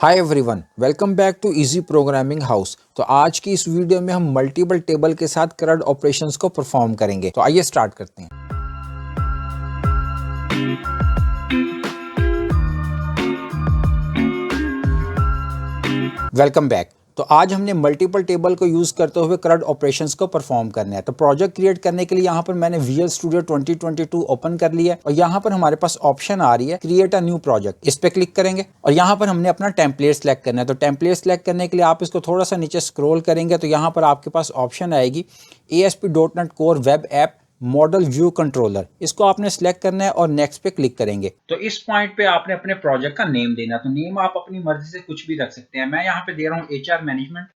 Hi everyone, welcome back to easy programming house. तो आज की इस वीडियो में हम मल्टीपल टेबल के साथ करंट ऑपरेशंस को परफॉर्म करेंगे। तो आइए स्टार्ट करते हैं। Welcome back. तो आज हमने मल्टीपल टेबल को यूज करते हुए करंट ऑपरेशंस को परफॉर्म करना है। तो प्रोजेक्ट क्रिएट करने के लिए यहाँ पर मैंने विजुअल स्टूडियो 2022 ओपन कर लिया है और यहाँ पर हमारे पास ऑप्शन आ रही है क्रिएट अ न्यू प्रोजेक्ट। इस पे क्लिक करेंगे और यहाँ पर हमने अपना टेम्पलेट सेलेक्ट करना है। तो टेम्पलेट सेलेक्ट करने के लिए आप इसको थोड़ा सा नीचे स्क्रॉल करेंगे तो यहाँ पर आपके पास ऑप्शन आएगी ASP.NET core web app model view controller. इसको आपने सेलेक्ट करना है और नेक्स्ट पे क्लिक करेंगे। तो इस पॉइंट पे आपने अपने प्रोजेक्ट का नेम देना। तो नेम आप अपनी मर्जी से कुछ भी रख सकते हैं। मैं यहाँ पे दे रहा हूँ HR मैनेजमेंट।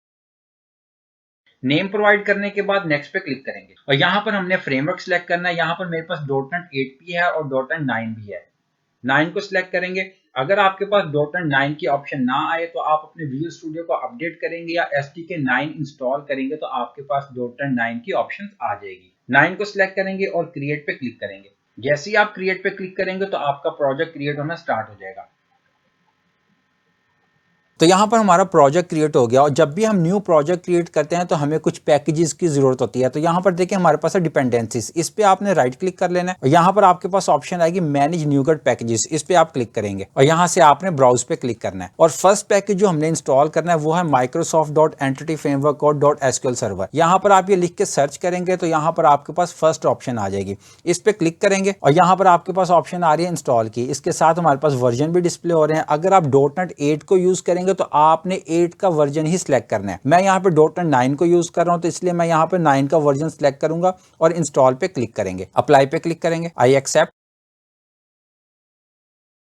नेम प्रोवाइड करने के बाद नेक्स्ट पे क्लिक करेंगे और यहाँ पर हमने फ्रेमवर्क सिलेक्ट करना है। यहाँ पर मेरे पास .NET 8 भी है और .NET 9 भी है। 9 को सिलेक्ट करेंगे। अगर आपके पास .NET 9 की ऑप्शन ना आए तो आप अपने विजुअल स्टूडियो को अपडेट करेंगे या SDK 9 इंस्टॉल करेंगे तो आपके पास .NET 9 की ऑप्शन आ जाएगी। 9 को सिलेक्ट करेंगे और क्रिएट पे क्लिक करेंगे। जैसे ही आप क्रिएट पे क्लिक करेंगे तो आपका प्रोजेक्ट क्रिएट होना स्टार्ट हो जाएगा। तो यहाँ पर हमारा प्रोजेक्ट क्रिएट हो गया और जब भी हम न्यू प्रोजेक्ट क्रिएट करते हैं तो हमें कुछ पैकेजेस की जरूरत होती है। तो यहाँ पर देखिए हमारे पास है डिपेंडेंसीज। इस पे आपने राइट क्लिक कर लेना है और यहाँ पर आपके पास ऑप्शन आएगी मैनेज न्यूगेट पैकेजेस। इस पे आप क्लिक करेंगे और यहाँ से आपने ब्राउज पे क्लिक करना है और फर्स्ट पैकेज जो हमने इंस्टॉल करना है वो है Microsoft.Entity Framework.SQL सर्वर। यहाँ पर आप ये लिख के सर्च करेंगे तो यहाँ पर आपके पास फर्स्ट ऑप्शन आ जाएगी। इस पे क्लिक करेंगे और यहाँ पर आपके पास ऑप्शन आ रही है इंस्टॉल की। इसके साथ हमारे पास वर्जन भी डिस्प्ले हो रहे हैं। अगर आप .NET 8 को यूज करेंगे तो आपने 8 का वर्जन ही सिलेक्ट करना है। मैं यहाँ पे .NET 9 को यूज कर रहा हूँ तो इसलिए मैं यहाँ पे 9 का वर्जन सिलेक्ट करूंगा और इंस्टॉल पे क्लिक करेंगे। अप्लाई पे क्लिक करेंगे, आई एक्सेप्ट।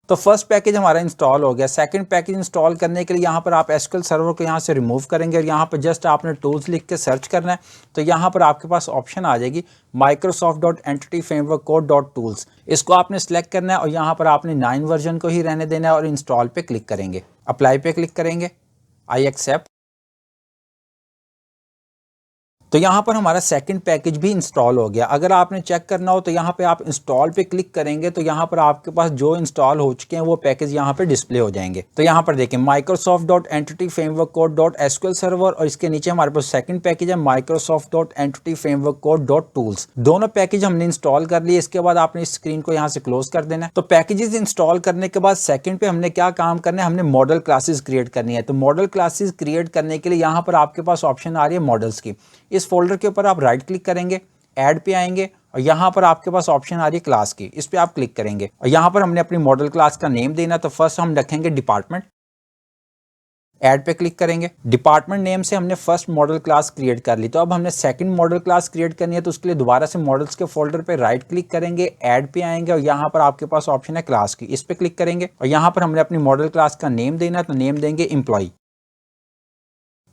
तो फर्स्ट पैकेज हमारा इंस्टॉल हो गया। सेकंड पैकेज इंस्टॉल करने के लिए यहाँ पर आप एसक्यूएल सर्वर को यहाँ से रिमूव करेंगे और यहाँ पर जस्ट आपने टूल्स लिख के सर्च करना है। तो यहाँ पर आपके पास ऑप्शन आ जाएगी Microsoft.Entity Framework.Tools। इसको आपने सेलेक्ट करना है और यहाँ पर आपने 9 वर्जन को ही रहने देना है और इंस्टॉल पे क्लिक करेंगे। अप्लाई पे क्लिक करेंगे, आई एक्सेप्ट। तो यहाँ पर हमारा सेकंड पैकेज भी इंस्टॉल हो गया। अगर आपने चेक करना हो तो यहाँ पे आप इंस्टॉल पे क्लिक करेंगे तो यहाँ पर आपके पास जो इंस्टॉल हो चुके हैं वो पैकेज यहाँ पे डिस्प्ले हो जाएंगे। तो यहाँ पर देखें Microsoft.Entity Framework.SQL सर्वर और इसके नीचे हमारे पास सेकंड पैकेज है Microsoft.Entity Framework.Tools। दोनों पैकेज हमने इंस्टॉल कर लिए। इसके बाद आपने इस स्क्रीन को यहाँ से क्लोज कर देना है। तो पैकेजेस इंस्टॉल करने के बाद सेकंड पे हमने क्या काम करना है, हमने मॉडल क्लासेस क्रिएट करनी है। तो मॉडल क्लासेस क्रिएट करने के लिए यहाँ पर आपके पास ऑप्शन आ रही है मॉडल्स की। इस फोल्डर के ऊपर आप राइट क्लिक करेंगे, ऐड पे आएंगे और यहाँ पर आपके पास ऑप्शन आ रही है क्लास की। इस पे आप क्लिक करेंगे और यहाँ पर हमने अपनी मॉडल क्लास का नेम देना। तो फर्स्ट हम रखेंगे डिपार्टमेंट। ऐड पे क्लिक करेंगे। डिपार्टमेंट नेम से हमने फर्स्ट मॉडल क्लास क्रिएट कर ली। तो अब हमने सेकंड मॉडल क्लास क्रिएट करनी है तो उसके लिए दोबारा से मॉडल्स के फोल्डर पे राइट क्लिक करेंगे, ऐड पे आएंगे और यहाँ पर आपके पास ऑप्शन है क्लास की। इस पे क्लिक करेंगे और यहाँ पर हमने अपनी मॉडल क्लास का नेम देना है। तो नेम देंगे एम्प्लॉय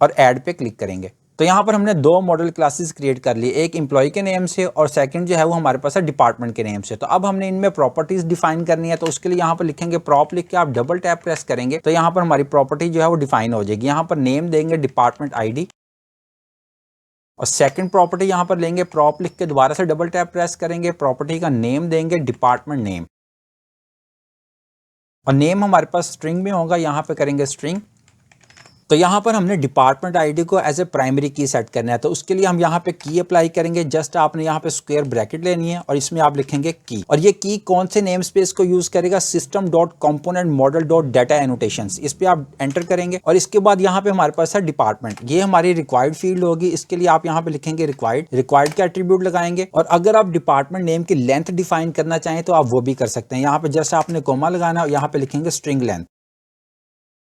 और ऐड पे क्लिक करेंगे। तो यहाँ पर हमने दो मॉडल क्लासेस क्रिएट कर ली, एक एम्प्लॉय के नेम से और सेकंड जो है वो हमारे पास है डिपार्टमेंट के नेम से। तो अब हमने इनमें प्रॉपर्टीज डिफाइन करनी है। तो उसके लिए यहाँ पर लिखेंगे प्रॉप, लिख के आप डबल टैप प्रेस करेंगे तो यहाँ पर हमारी प्रॉपर्टी जो है वो डिफाइन हो जाएगी। यहाँ पर नेम देंगे डिपार्टमेंट ID और सेकंड प्रॉपर्टी यहाँ पर लेंगे प्रॉप, लिख के दोबारा से डबल टैप प्रेस करेंगे, प्रॉपर्टी का नेम देंगे डिपार्टमेंट नेम और नेम हमारे पास स्ट्रिंग में होगा, यहाँ पे करेंगे स्ट्रिंग। तो यहाँ पर हमने डिपार्टमेंट ID को एज ए प्राइमरी की सेट करना है। तो उसके लिए हम यहाँ पे की अप्लाई करेंगे। जस्ट आपने यहाँ पे स्क्वायर ब्रैकेट लेनी है और इसमें आप लिखेंगे की। और ये की कौन से नेम स्पेस को यूज करेगा, system.component.model.data annotations। इस पे आप एंटर करेंगे और इसके बाद यहाँ पे हमारे पास है डिपार्टमेंट। ये हमारी रिक्वायर्ड फील्ड होगी। इसके लिए आप यहाँ पे लिखेंगे रिक्वायर्ड के एट्रीब्यूट लगाएंगे और अगर आप डिपार्टमेंट नेम की लेंथ डिफाइन करना चाहें तो आप वो भी कर सकते हैं। यहाँ पे जस्ट आपने कोमा लगाना है और यहाँ पे लिखेंगे स्ट्रिंग लेंथ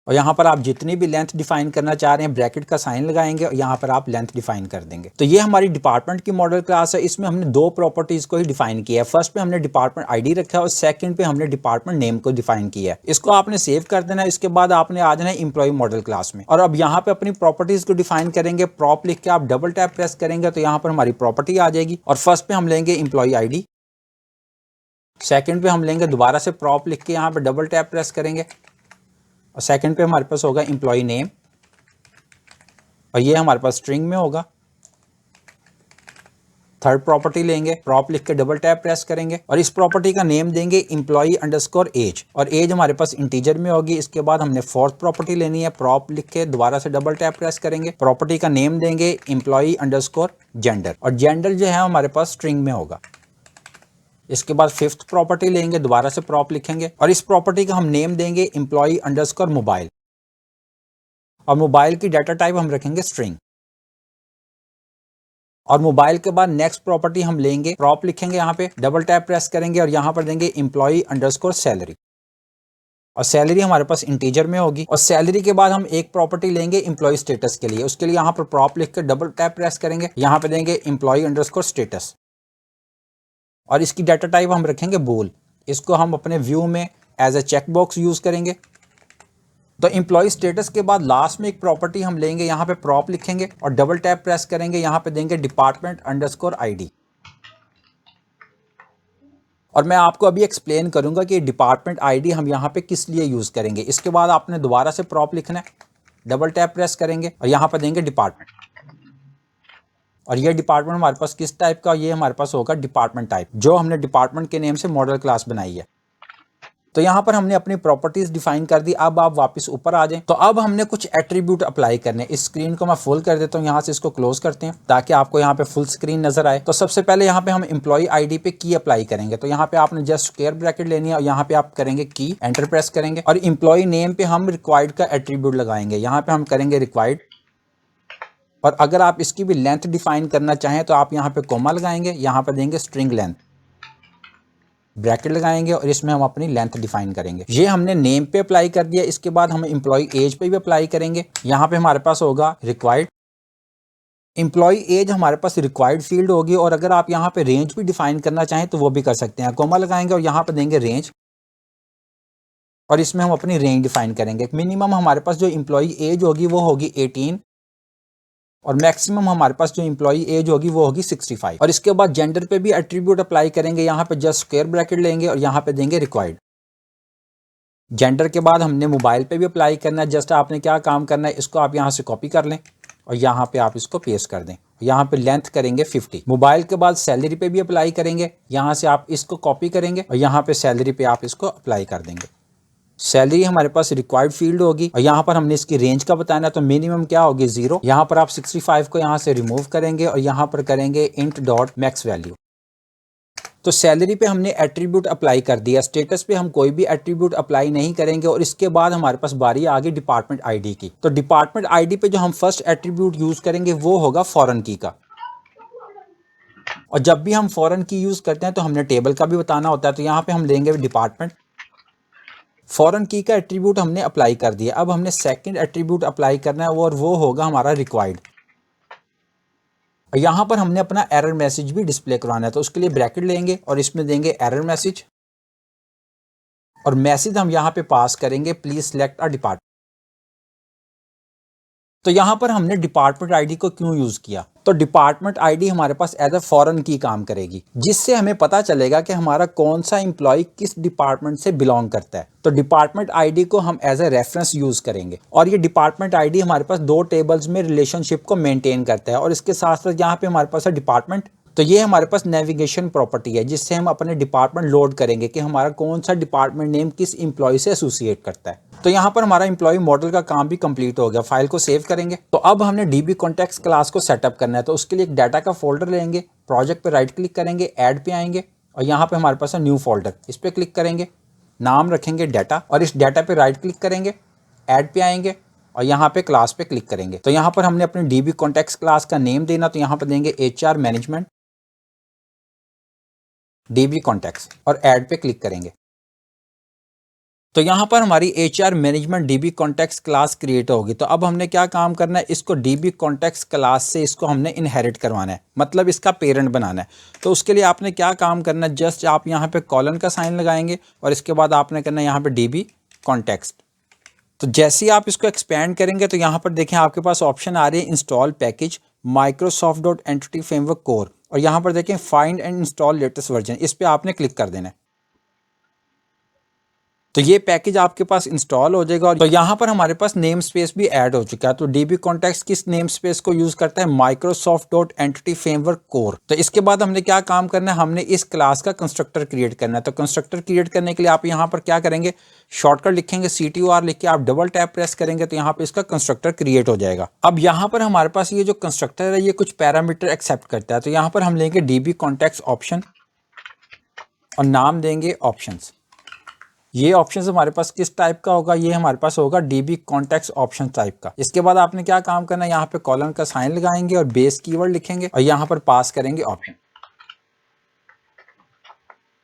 और यहाँ पर आप जितनी भी लेंथ डिफाइन करना चाह रहे हैं ब्रैकेट का साइन लगाएंगे और यहाँ पर आप लेंथ डिफाइन कर देंगे। तो ये हमारी डिपार्टमेंट की मॉडल क्लास है। इसमें हमने दो प्रॉपर्टीज को ही डिफाइन किया है। फर्स्ट पे हमने डिपार्टमेंट ID रखा है और सेकंड पे हमने डिपार्टमेंट नेम को डिफाइन किया है। इसको आपने सेव कर देना है। इसके बाद आपने आ जाना है एम्प्लॉय मॉडल क्लास में और अब यहाँ पे अपनी प्रॉपर्टीज को डिफाइन करेंगे। प्रॉप लिख के आप डबल टैप प्रेस करेंगे तो यहाँ पर हमारी प्रॉपर्टी आ जाएगी और फर्स्ट पे हम लेंगे एम्प्लॉय ID, सेकंड पे हम लेंगे दोबारा से प्रॉप, लिख के यहाँ पे डबल टैप प्रेस करेंगे और सेकंड पे हमारे पास होगा एम्प्लॉय नेम और ये हमारे पास स्ट्रिंग में होगा थर्ड प्रॉपर्टी लेंगे, प्रॉप लिख के डबल टैप प्रेस करेंगे और इस प्रॉपर्टी का नेम देंगे एम्प्लॉई अंडरस्कोर एज, और एज हमारे पास इंटीजर में होगी। इसके बाद हमने फोर्थ प्रॉपर्टी लेनी है, प्रॉप लिख के दोबारा से डबल टैप प्रेस करेंगे, प्रॉपर्टी का नेम देंगे एम्प्लॉई अंडरस्कोर जेंडर, और जेंडर जो है हमारे पास स्ट्रिंग में होगा। इसके बाद फिफ्थ प्रॉपर्टी लेंगे, दोबारा से प्रॉप लिखेंगे और इस प्रॉपर्टी का हम नेम देंगे एम्प्लॉई अंडरस्कोर मोबाइल, और मोबाइल की डाटा टाइप हम रखेंगे स्ट्रिंग, और मोबाइल के बाद नेक्स्ट प्रॉपर्टी हम लेंगे, प्रॉप लिखेंगे, यहाँ पे डबल टैप प्रेस करेंगे और यहाँ पर देंगे एम्प्लॉई अंडरस्कोर सैलरी, और सैलरी हमारे पास इंटीजर में होगी। और सैलरी के बाद हम एक प्रॉपर्टी लेंगे एम्प्लॉय स्टेटस के लिए, उसके लिए यहाँ पर प्रॉप लिख कर डबल टैप प्रेस करेंगे, यहाँ पे देंगे एम्प्लॉय अंडरस्कोर स्टेटस, और इसकी डाटा टाइप हम रखेंगे बूल। इसको हम अपने व्यू में as a check box use करेंगे। तो एम्प्लॉय स्टेटस के बाद लास्ट में एक प्रॉपर्टी हम लेंगे, यहाँ पे प्रॉप लिखेंगे और डबल टैप प्रेस करेंगे, यहाँ पे देंगे डिपार्टमेंट अंडरस्कोर आईडी, और मैं आपको अभी एक्सप्लेन करूंगा कि डिपार्टमेंट आईडी हम यहाँ पे किस लिए यूज करेंगे। इसके बाद आपने दोबारा से प्रॉप लिखना है, डबल टैप प्रेस करेंगे और यहाँ पे देंगे डिपार्टमेंट, और ये डिपार्टमेंट हमारे पास किस टाइप का, ये हमारे पास होगा डिपार्टमेंट टाइप, जो हमने डिपार्टमेंट के नेम से मॉडल क्लास बनाई है। तो यहाँ पर हमने अपनी प्रॉपर्टीज डिफाइन कर दी। अब आप वापस ऊपर आ जाएं, तो अब हमने कुछ एट्रीब्यूट अप्लाई करने। इस स्क्रीन को मैं फुल कर देता हूँ, यहाँ से इसको क्लोज करते हैं ताकि आपको यहाँ पे फुल स्क्रीन नजर आए। तो सबसे पहले यहाँ पे हम एम्प्लॉय आईडी पे की अप्लाई करेंगे। तो यहाँ पे आपने जस्ट स्क्वायर ब्रैकेट लेनी है और यहाँ पे आप करेंगे की, एंटर प्रेस करेंगे और एम्प्लॉय नेम पे हम रिक्वायर्ड का एट्रीब्यूट लगाएंगे। यहाँ पे हम करेंगे रिक्वायर्ड, और अगर आप इसकी भी लेंथ डिफाइन करना चाहें तो आप यहाँ पे कोमा लगाएंगे, यहाँ पे देंगे स्ट्रिंग लेंथ, ब्रैकेट लगाएंगे और इसमें हम अपनी लेंथ डिफाइन करेंगे। ये हमने नेम पे अप्लाई कर दिया। इसके बाद हम एम्प्लॉय एज पे भी अप्लाई करेंगे। यहाँ पे हमारे पास होगा रिक्वायर्ड, एम्प्लॉय एज हमारे पास रिक्वायर्ड फील्ड होगी, और अगर आप यहाँ पे रेंज भी डिफाइन करना चाहें तो वो भी कर सकते हैं। कोमा लगाएंगे और यहाँ पे देंगे रेंज, और इसमें हम अपनी रेंज डिफाइन करेंगे। मिनिमम हमारे पास जो एम्प्लॉय एज होगी वो होगी 18, और मैक्सिमम हमारे पास जो एम्प्लॉय एज होगी वो होगी 65। और इसके बाद जेंडर पे भी एट्रीब्यूट अप्लाई करेंगे। यहाँ पे जस्ट स्क्वायर ब्रैकेट लेंगे और यहाँ पे देंगे रिक्वायर्ड। जेंडर के बाद हमने मोबाइल पे भी अप्लाई करना है। जस्ट आपने क्या काम करना है, इसको आप यहाँ से कॉपी कर लें और यहाँ पे आप इसको पेस्ट कर दें। यहाँ पे लेंथ करेंगे 50। मोबाइल के बाद सैलरी पे भी अप्लाई करेंगे। यहाँ से आप इसको कॉपी करेंगे और यहाँ पे सैलरी पे आप इसको अप्लाई कर देंगे। सैलरी हमारे पास रिक्वायर्ड फील्ड होगी, और यहाँ पर हमने इसकी रेंज का बताना है। तो मिनिमम क्या होगी 0। यहाँ पर आप 65 को यहाँ से रिमूव करेंगे और यहाँ पर करेंगे int डॉट मैक्स वैल्यू। तो सैलरी पे हमने एट्रीब्यूट अप्लाई कर दिया। स्टेटस पे हम कोई भी एट्रीब्यूट अप्लाई नहीं करेंगे। और इसके बाद हमारे पास बारी आ गई डिपार्टमेंट आईडी की। तो डिपार्टमेंट आईडी पे जो हम फर्स्ट एट्रीब्यूट यूज करेंगे वो होगा फॉरेन की का। और जब भी हम फॉरेन की यूज करते हैं तो हमने टेबल का भी बताना होता है। तो यहाँ पे हम लेंगे डिपार्टमेंट, फॉरेन की का एट्रीब्यूट हमने अप्लाई कर दिया। अब हमने सेकंड एट्रीब्यूट अप्लाई करना है और वो होगा हमारा रिक्वायर्ड। और यहाँ पर हमने अपना एरर मैसेज भी डिस्प्ले करवाना है। तो उसके लिए ब्रैकेट लेंगे और इसमें देंगे एरर मैसेज, और मैसेज हम यहाँ पे पास करेंगे प्लीज सिलेक्ट अ डिपार्टमेंट। तो यहाँ पर हमने डिपार्टमेंट आईडी को क्यों यूज किया, तो डिपार्टमेंट आईडी हमारे पास एज अ फॉरेन की काम करेगी, जिससे हमें पता चलेगा कि हमारा कौन सा एम्प्लॉय किस डिपार्टमेंट से बिलोंग करता है। तो डिपार्टमेंट आईडी को हम एज अ रेफरेंस यूज करेंगे, और ये डिपार्टमेंट आईडी हमारे पास दो टेबल्स में रिलेशनशिप को मेंटेन करता है। और इसके साथ साथ यहाँ पे हमारे पास है डिपार्टमेंट। तो ये हमारे पास नेविगेशन प्रॉपर्टी है, जिससे हम अपने डिपार्टमेंट लोड करेंगे कि हमारा कौन सा डिपार्टमेंट नेम किस एम्प्लॉय से एसोसिएट करता है। तो यहाँ पर हमारा एम्प्लॉय मॉडल का काम भी कंप्लीट हो गया। फाइल को सेव करेंगे। तो अब हमने डीबी कॉन्टेक्स्ट क्लास को सेटअप करना है। तो उसके लिए एक डाटा का फोल्डर लेंगे, प्रोजेक्ट पे राइट क्लिक करेंगे, ऐड पे आएंगे और यहाँ पे हमारे पास है न्यू फोल्डर, इस पे क्लिक करेंगे, नाम रखेंगे डाटा, और इस डाटा पे राइट क्लिक करेंगे, ऐड पे आएंगे और यहाँ पे क्लास पे क्लिक करेंगे। तो यहाँ पर हमने अपने डीबी कॉन्टेक्स्ट क्लास का नेम देना। तो यहाँ पे देंगे HR मैनेजमेंट डीबी कॉन्टेक्स्ट और ऐड पे क्लिक करेंगे। तो यहाँ पर हमारी HR management dB context class create होगी। तो अब हमने क्या काम करना है, इसको डीबी कॉन्टेक्स्ट क्लास से इसको हमने इनहेरिट करवाना है, मतलब इसका पेरेंट बनाना है। तो उसके लिए आपने क्या काम करना है, जस्ट आप यहाँ पे कॉलन का साइन लगाएंगे और इसके बाद आपने करना है यहाँ पे डीबी कॉन्टेक्स्ट। तो जैसे ही आप इसको एक्सपेंड करेंगे तो यहाँ पर देखें आपके पास ऑप्शन आ रही है install package Microsoft dot entity framework core, और यहाँ पर देखें find and install latest version, इस पर आपने क्लिक कर देना है। तो ये पैकेज आपके पास इंस्टॉल हो जाएगा। और तो यहाँ पर हमारे पास नेम स्पेस भी ऐड हो चुका है। तो डीबी कॉन्टेक्स्ट किस नेम स्पेस को यूज करता है, Microsoft dot entity framework core. तो इसके बाद हमने क्या काम करना है, हमने इस क्लास का कंस्ट्रक्टर क्रिएट करना है। तो कंस्ट्रक्टर क्रिएट करने के लिए आप यहाँ पर क्या करेंगे, शॉर्टकट लिखेंगे CTOR लिख के आप डबल टैप प्रेस करेंगे तो यहाँ पे इसका कंस्ट्रक्टर क्रिएट हो जाएगा। अब यहाँ पर हमारे पास ये जो कंस्ट्रक्टर है ये कुछ पैरामीटर एक्सेप्ट करता है। तो यहाँ पर हम लेंगे डीबी कॉन्टेक्स्ट ऑप्शन और नाम देंगे ऑप्शंस। ये ऑप्शन हमारे पास किस टाइप का होगा, ये हमारे पास होगा डीबी कॉन्टेक्स्ट ऑप्शन टाइप का। इसके बाद आपने क्या काम करना है, यहाँ पे कॉलन का साइन लगाएंगे और बेस कीवर्ड लिखेंगे और यहाँ पर पास करेंगे ऑप्शन।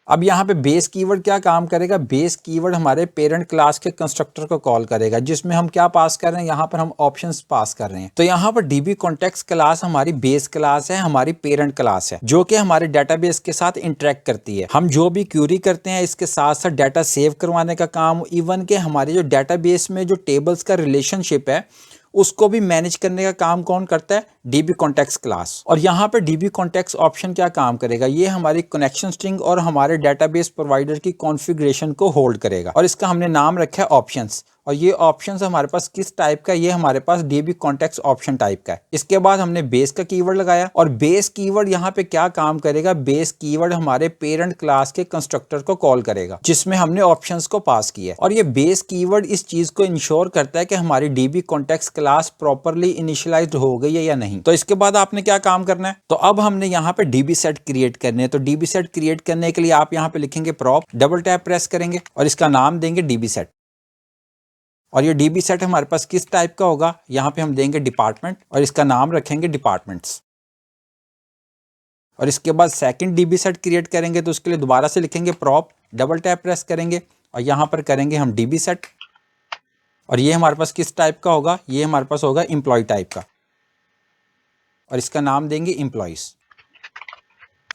अब यहाँ पे बेस कीवर्ड क्या काम करेगा, बेस कीवर्ड हमारे पेरेंट क्लास के कंस्ट्रक्टर को कॉल करेगा जिसमें हम क्या पास कर रहे हैं, यहाँ पर हम ऑप्शंस पास कर रहे हैं। तो यहाँ पर डीबी कॉन्टेक्स्ट क्लास हमारी बेस क्लास है, हमारी पेरेंट क्लास है जो कि हमारे डेटाबेस के साथ इंटरेक्ट करती है। हम जो भी क्यूरी करते हैं इसके साथ साथ डाटा सेव करवाने का काम, इवन के हमारे जो डेटाबेस में जो टेबल्स का रिलेशनशिप है उसको भी मैनेज करने का काम कौन करता है, डीबी कॉन्टेक्स्ट क्लास। और यहाँ पे डीबी कॉन्टेक्स्ट ऑप्शन क्या काम करेगा, ये हमारी कनेक्शन स्ट्रिंग और हमारे डेटाबेस प्रोवाइडर की कॉन्फ़िगरेशन को होल्ड करेगा और इसका हमने नाम रखा है ऑप्शंस। और ये ऑप्शंस हमारे पास किस टाइप का, ये हमारे पास डीबी कॉन्टेक्स्ट ऑप्शन टाइप का है। इसके बाद हमने बेस का कीवर्ड लगाया और बेस कीवर्ड यहाँ पे क्या काम करेगा, बेस कीवर्ड हमारे पेरेंट क्लास के कंस्ट्रक्टर को कॉल करेगा जिसमें हमने ऑप्शंस को पास किया। और ये बेस कीवर्ड इस चीज को इंश्योर करता है कि हमारी dB context class properly initialised हो गई है या नहीं। तो इसके बाद आपने क्या काम करना है, तो अब हमने यहाँ पे डीबी सेट क्रिएट करने हैं। तो डीबी सेट क्रिएट करने के लिए आप यहाँ पे लिखेंगे प्रॉप, डबल टैप प्रेस करेंगे और इसका नाम देंगे डीबी सेट। और ये डीबी सेट हमारे पास किस टाइप का होगा, यहाँ पे हम देंगे डिपार्टमेंट और इसका नाम रखेंगे डिपार्टमेंट्स। और इसके बाद सेकंड डीबी सेट क्रिएट करेंगे तो उसके लिए दोबारा से लिखेंगे प्रॉप, डबल टैप प्रेस करेंगे और यहाँ पर करेंगे हम डीबी सेट। और ये हमारे पास किस टाइप का होगा, ये हमारे पास होगा एम्प्लॉय टाइप का और इसका नाम देंगे एम्प्लॉइज।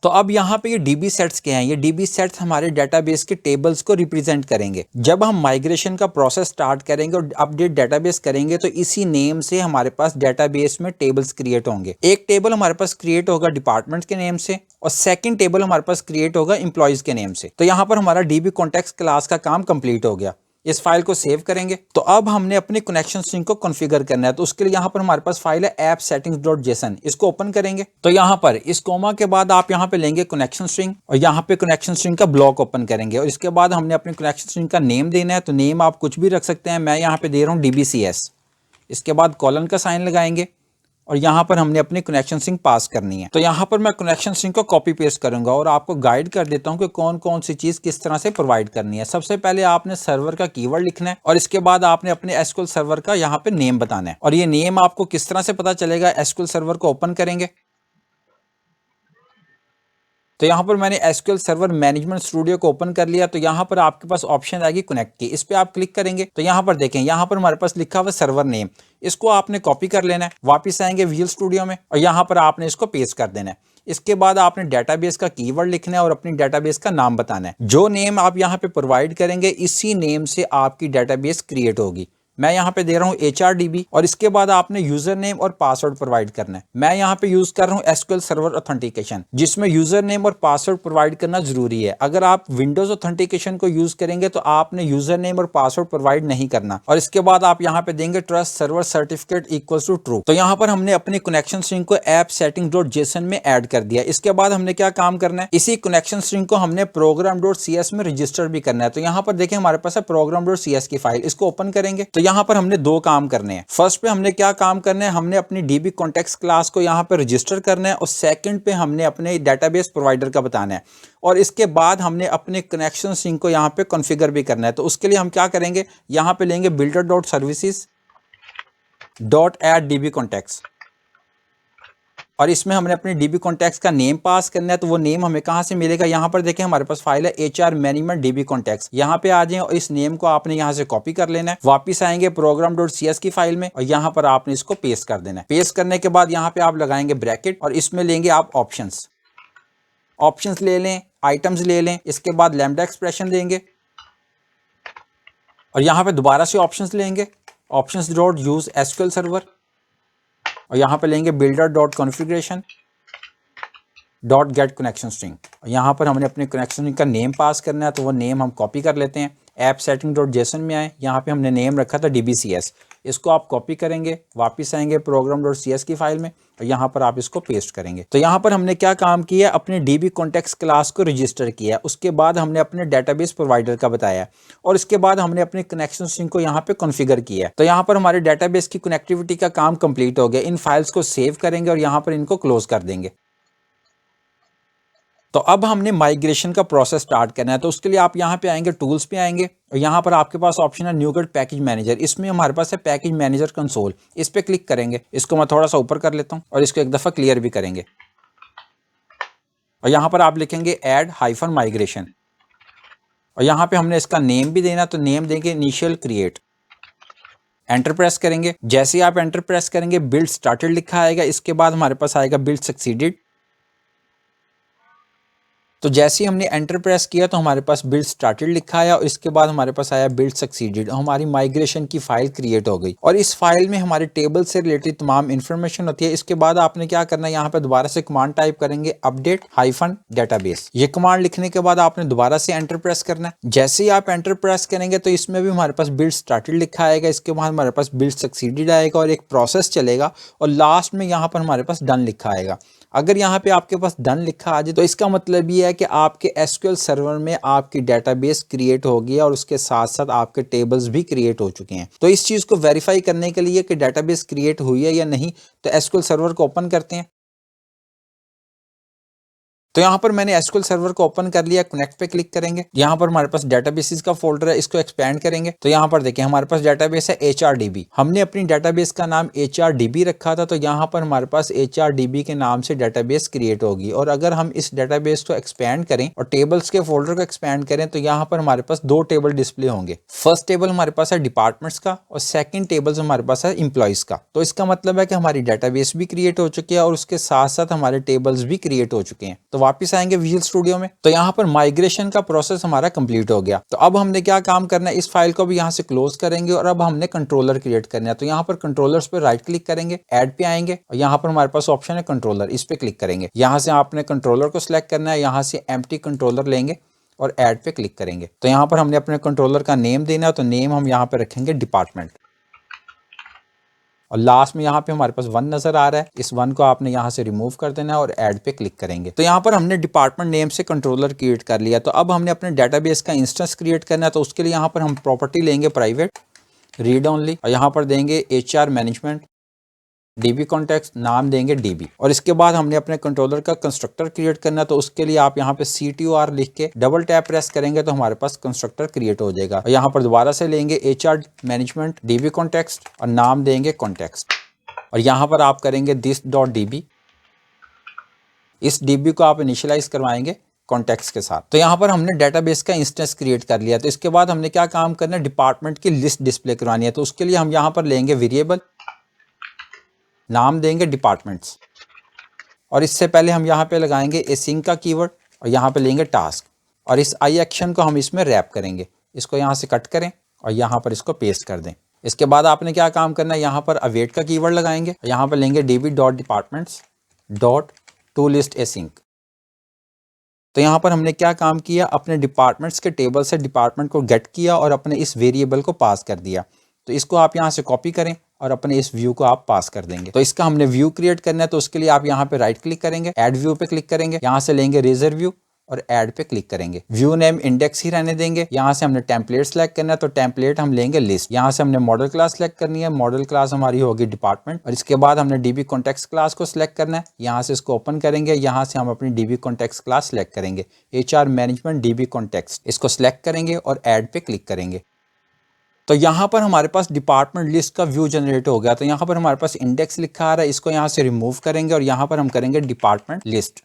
तो अब यहाँ पे ये डीबी सेट्स क्या हैं, ये डीबी सेट्स हमारे डेटाबेस के टेबल्स को रिप्रेजेंट करेंगे। जब हम माइग्रेशन का प्रोसेस स्टार्ट करेंगे और अपडेट डेटाबेस करेंगे तो इसी नेम से हमारे पास डेटाबेस में टेबल्स क्रिएट होंगे। एक टेबल हमारे पास क्रिएट होगा डिपार्टमेंट के नेम से और सेकंड टेबल हमारे पास क्रिएट होगा एम्प्लॉइज के नेम से। तो यहाँ पर हमारा डीबी कॉन्टेक्स्ट क्लास का काम कंप्लीट हो गया। इस फाइल को सेव करेंगे। तो अब हमने अपने कनेक्शन स्ट्रिंग को कॉन्फ़िगर करना है। तो उसके लिए यहाँ पर हमारे पास फाइल है ऐप सेटिंग्स.json, इसको ओपन करेंगे। तो यहाँ पर इस कोमा के बाद आप यहाँ पे लेंगे कनेक्शन स्ट्रिंग और यहाँ पे कनेक्शन स्ट्रिंग का ब्लॉक ओपन करेंगे और इसके बाद हमने अपने कनेक्शन स्ट्रिंग का नेम देना है। तो नेम आप कुछ भी रख सकते हैं, मैं यहाँ पे दे रहा हूँ DBCS। इसके बाद कॉलन का साइन लगाएंगे और यहाँ पर हमने अपनी कनेक्शन स्ट्रिंग पास करनी है। तो यहाँ पर मैं कनेक्शन स्ट्रिंग को कॉपी पेस्ट करूंगा और आपको गाइड कर देता हूँ कि कौन कौन सी चीज किस तरह से प्रोवाइड करनी है। सबसे पहले आपने सर्वर का कीवर्ड लिखना है और इसके बाद आपने अपने एसक्यूएल सर्वर का यहाँ पे नेम बताना है। और ये नेम आपको किस तरह से पता चलेगा, एसक्यूएल सर्वर को ओपन करेंगे। तो यहाँ पर मैंने एसक्यूएल सर्वर मैनेजमेंट स्टूडियो को ओपन कर लिया। तो यहाँ पर आपके पास ऑप्शन आएगी कनेक्ट की, इस पे आप क्लिक करेंगे तो यहाँ पर देखें, यहाँ पर हमारे पास लिखा हुआ सर्वर नेम, इसको आपने कॉपी कर लेना है। वापस आएंगे विजुअल स्टूडियो में और यहाँ पर आपने इसको पेस्ट कर देना है। इसके बाद आपने डेटाबेस का कीवर्ड लिखना है और अपनी डेटाबेस का नाम बताना है। जो नेम आप यहाँ पे प्रोवाइड करेंगे इसी नेम से आपकी डेटाबेस क्रिएट होगी। मैं यहाँ पे दे रहा हूँ HRDB और इसके बाद आपने यूजर नेम और पासवर्ड प्रोवाइड करना है। मैं यहाँ पे यूज कर रहा हूँ एसक्यूएल सर्वर ऑथेंटिकेशन, जिसमें यूजर नेम और पासवर्ड प्रोवाइड करना जरूरी है। अगर आप विंडोज ऑथेंटिकेशन को यूज करेंगे तो आपने यूजर नेम और पासवर्ड प्रोवाइड नहीं करना। और इसके बाद आप यहाँ पे देंगे trust server certificate equals to true. तो यहाँ पर हमने अपनी कनेक्शन स्ट्रिंग को ऐप सेटिंग्स.json में ऐड कर दिया। इसके बाद हमने क्या काम करना है, इसी कनेक्शन स्ट्रिंग को हमने program.cs में रजिस्टर भी करना है। तो यहाँ पर देखें हमारे पास है program.cs की फाइल, इसको ओपन करेंगे। तो यहाँ पर हमने दो काम करने हैं। फर्स्ट पे हमने क्या काम करना है, हमने अपनी डीबी कॉन्टेक्स्ट क्लास को यहाँ पे रजिस्टर करना है और सेकंड पे हमने अपने डेटाबेस प्रोवाइडर का बताना है। और इसके बाद हमने अपने कनेक्शन स्ट्रिंग को यहाँ पे कॉन्फ़िगर भी करना है। तो उसके लिए हम क्या करेंगे, यहाँ पे लेंगे builder.services.add-dbcontext और इसमें हमने अपने डीबी कॉन्टेक्स्ट का नेम पास करना है। तो वो नेम हमें कहाँ से मिलेगा, यहाँ पर देखें हमारे पास फाइल है HR मैनेजमेंट डीबी कॉन्टेक्स्ट। यहाँ पे आ जाएं और इस नेम को आपने यहाँ से कॉपी कर लेना है। वापिस आएंगे program.cs की फाइल में और यहाँ पर आपने इसको पेस्ट कर देना है। पेस्ट करने के बाद यहाँ पे आप लगाएंगे ब्रैकेट और इसमें लेंगे आप ऑप्शंस ले लें, आइटम्स ले लें। इसके बाद लैम्डा एक्सप्रेशन देंगे और यहाँ पे दोबारा से ऑप्शंस लेंगे, options.use SQL सर्वर और यहाँ पे लेंगे builder.configuration.get connection string। यहाँ पर हमने अपने कनेक्शन स्ट्रिंग का नेम पास करना है। तो वो नेम हम कॉपी कर लेते हैं, ऐप सेटिंग डॉट जेसन में आए, यहाँ पे हमने नेम रखा था DBCS, इसको आप कॉपी करेंगे, वापस आएंगे प्रोग्राम डॉट CS की फाइल में और यहाँ पर आप इसको पेस्ट करेंगे। तो यहाँ पर हमने क्या काम किया, अपने DB कॉन्टेक्स्ट क्लास को रजिस्टर किया, उसके बाद हमने अपने डेटाबेस प्रोवाइडर का बताया और इसके बाद हमने अपने कनेक्शन स्ट्रिंग को यहाँ पे कॉन्फ़िगर किया। तो यहाँ पर हमारे डेटाबेस की कनेक्टिविटी का काम कंप्लीट हो गया। इन फाइल्स को सेव करेंगे और यहाँ पर इनको क्लोज कर देंगे। तो अब हमने माइग्रेशन का प्रोसेस स्टार्ट करना है। तो उसके लिए आप यहाँ पे आएंगे, टूल्स पे आएंगे और यहाँ पर आपके पास ऑप्शन है न्यूगेट पैकेज मैनेजर। इसमें हमारे पास है पैकेज मैनेजर कंसोल, इस पे क्लिक करेंगे। इसको मैं थोड़ा सा ऊपर कर लेता हूँ और इसको एक दफ़ा क्लियर भी करेंगे और यहाँ पर आप लिखेंगे ऐड हाइफन माइग्रेशन और यहाँ पे हमने इसका नेम भी देना, तो नेम देंगे इनिशियल क्रिएट। एंटर प्रेस करेंगे, जैसे ही आप एंटर प्रेस करेंगे बिल्ड स्टार्टेड लिखा आएगा, इसके बाद हमारे पास आएगा बिल्ड सक्सीडेड। तो जैसे ही हमने एंटर प्रेस किया तो हमारे पास बिल्ड स्टार्टेड लिखा आया और इसके बाद हमारे पास आया बिल्ड सक्सीडेड। हमारी माइग्रेशन की फाइल क्रिएट हो गई और इस फाइल में हमारे टेबल से रिलेटेड तमाम इन्फॉर्मेशन होती है। इसके बाद आपने क्या करना है, यहाँ पे दोबारा से कमांड टाइप करेंगे अपडेट हाइफन डेटाबेस। ये कमांड लिखने के बाद आपने दोबारा से एंटर प्रेस करना है। जैसे ही आप एंटर प्रेस करेंगे तो इसमें भी हमारे पास बिल्ड स्टार्टेड लिखा आएगा, इसके बाद हमारे पास बिल्ड सक्सीडेड आएगा और एक प्रोसेस चलेगा और लास्ट में यहाँ पर हमारे पास डन लिखा आएगा। अगर यहाँ पे आपके पास डन लिखा आ जाए तो इसका मतलब ये है कि आपके SQL सर्वर में आपकी डेटाबेस क्रिएट होगी और उसके साथ साथ आपके टेबल्स भी क्रिएट हो चुके हैं। तो इस चीज़ को वेरीफाई करने के लिए कि डेटाबेस क्रिएट हुई है या नहीं, तो SQL सर्वर को ओपन करते हैं। तो यहाँ पर मैंने SQL सर्वर को ओपन कर लिया, कनेक्ट पे क्लिक करेंगे। यहाँ पर हमारे पास डेटाबेसेस का फोल्डर है, इसको एक्सपेंड करेंगे। तो यहाँ पर देखिए हमारे पास डेटाबेस है HRDB। हमने अपनी डेटाबेस का नाम HRDB रखा था, तो यहाँ पर हमारे पास HRDB के नाम से डेटाबेस क्रिएट होगी। और अगर हम इस डेटाबेस को एक्सपेंड करें और टेबल्स के फोल्डर को एक्सपेंड करें तो यहाँ पर हमारे पास दो टेबल डिस्प्ले होंगे। फर्स्ट टेबल हमारे पास है डिपार्टमेंट्स का और सेकेंड टेबल हमारे पास है एम्प्लॉइज का। तो इसका मतलब है कि हमारी डेटाबेस भी क्रिएट हो चुकी है और उसके साथ साथ हमारे टेबल्स भी क्रिएट हो चुके हैं। तो वापस आएंगे विजुअल स्टूडियो में, तो यहाँ पर माइग्रेशन का प्रोसेस हमारा कंप्लीट हो गया। तो अब हमने क्या काम करना है, इस फाइल को भी यहाँ से क्लोज करेंगे और अब हमने कंट्रोलर क्रिएट करना है। तो यहाँ पर कंट्रोलर्स पे राइट क्लिक करेंगे, ऐड पे आएंगे और यहाँ पर हमारे पास ऑप्शन है कंट्रोलर, इस पे क्लिक करेंगे। यहाँ से आपने कंट्रोलर को सिलेक्ट करना है, यहाँ से एम्प्टी कंट्रोलर लेंगे और ऐड पे क्लिक करेंगे। तो यहाँ पर हमने अपने कंट्रोलर का नेम देना है, तो नेम हम यहाँ पे रखेंगे डिपार्टमेंट और लास्ट में यहाँ पे हमारे पास 1 नजर आ रहा है, इस 1 को आपने यहाँ से रिमूव कर देना है और ऐड पे क्लिक करेंगे। तो यहाँ पर हमने डिपार्टमेंट नेम से कंट्रोलर क्रिएट कर लिया। तो अब हमने अपने डेटाबेस का इंस्टेंस क्रिएट करना है। तो उसके लिए यहाँ पर हम प्रॉपर्टी लेंगे प्राइवेट रीड ओनली और यहाँ पर देंगे HR मैनेजमेंट, DB कॉन्टेक्स्ट, नाम देंगे DB और इसके बाद हमने अपने कंट्रोलर का कंस्ट्रक्टर क्रिएट करना है। तो उसके लिए आप यहाँ पे CTOR लिख के डबल टैप प्रेस करेंगे तो हमारे पास कंस्ट्रक्टर क्रिएट हो जाएगा। और यहाँ पर दोबारा से लेंगे HR मैनेजमेंट, DB कॉन्टेक्स्ट और नाम देंगे कॉन्टेक्स्ट और यहाँ पर आप करेंगे this.db। इस DB को आप इनिशियलाइज करवाएंगे कॉन्टेक्स्ट के साथ। तो यहाँ पर हमने डेटाबेस का इंस्टेंस क्रिएट कर लिया। तो इसके बाद हमने क्या काम करना है, डिपार्टमेंट की लिस्ट डिस्प्ले करवानी है। तो उसके लिए हम यहाँ पर लेंगे वेरिएबल, नाम देंगे डिपार्टमेंट्स और इससे पहले हम यहाँ पे लगाएंगे async का कीवर्ड और यहाँ पे लेंगे टास्क और इस आई एक्शन को हम इसमें रैप करेंगे। इसको यहाँ से कट करें और यहाँ पर इसको पेस्ट कर दें। इसके बाद आपने क्या काम करना है, यहाँ पर अवेट का कीवर्ड लगाएंगे, यहाँ पर लेंगे db.departments.toListAsync। तो यहाँ पर हमने क्या काम किया, अपने डिपार्टमेंट्स के टेबल से डिपार्टमेंट को गेट किया और अपने इस वेरिएबल को पास कर दिया। तो इसको आप यहाँ से कॉपी करें और अपने इस व्यू को आप पास कर देंगे। तो इसका हमने व्यू क्रिएट करना है। तो उसके लिए आप यहाँ पे राइट क्लिक करेंगे, ऐड व्यू पे क्लिक करेंगे, यहाँ से लेंगे रेजर व्यू और ऐड पे क्लिक करेंगे। व्यू नेम इंडेक्स ही रहने देंगे। यहाँ से हमने टेम्पलेट सेलेक्ट करना है, तो टेम्पलेट हम लेंगे लिस्ट। यहाँ से हमने मॉडल क्लास सेलेक्ट करनी है, मॉडल क्लास हमारी होगी डिपार्टमेंट और इसके बाद हमने DB कॉन्टेक्स्ट क्लास को सिलेक्ट करना है। यहाँ से इसको ओपन करेंगे, यहाँ से हम अपनी DB कॉन्टेक्स्ट क्लास सेलेक्ट करेंगे, HR मैनेजमेंट DB कॉन्टेक्स्ट, इसको सिलेक्ट करेंगे और ऐड पे क्लिक करेंगे। तो यहाँ पर हमारे पास डिपार्टमेंट लिस्ट का व्यू जनरेट हो गया। तो यहाँ पर हमारे पास इंडेक्स लिखा आ रहा है, इसको यहाँ से रिमूव करेंगे और यहाँ पर हम करेंगे डिपार्टमेंट लिस्ट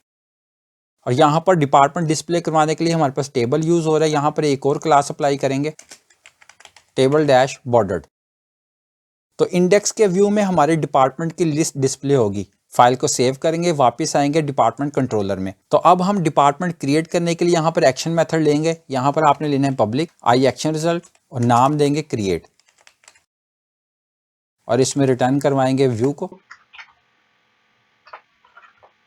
और यहाँ पर डिपार्टमेंट डिस्प्ले करवाने के लिए हमारे पास टेबल यूज हो रहा है। यहाँ पर एक और क्लास अप्लाई करेंगे, टेबल डैश बॉर्डर्ड। तो इंडेक्स के व्यू में हमारे डिपार्टमेंट की लिस्ट डिस्प्ले होगी। फाइल को सेव करेंगे, वापस आएंगे डिपार्टमेंट कंट्रोलर में। तो अब हम डिपार्टमेंट क्रिएट करने के लिए यहाँ पर एक्शन मेथड लेंगे। यहाँ पर आपने लेना है पब्लिक आई एक्शन रिजल्ट और नाम देंगे क्रिएट और इसमें रिटर्न करवाएंगे व्यू को।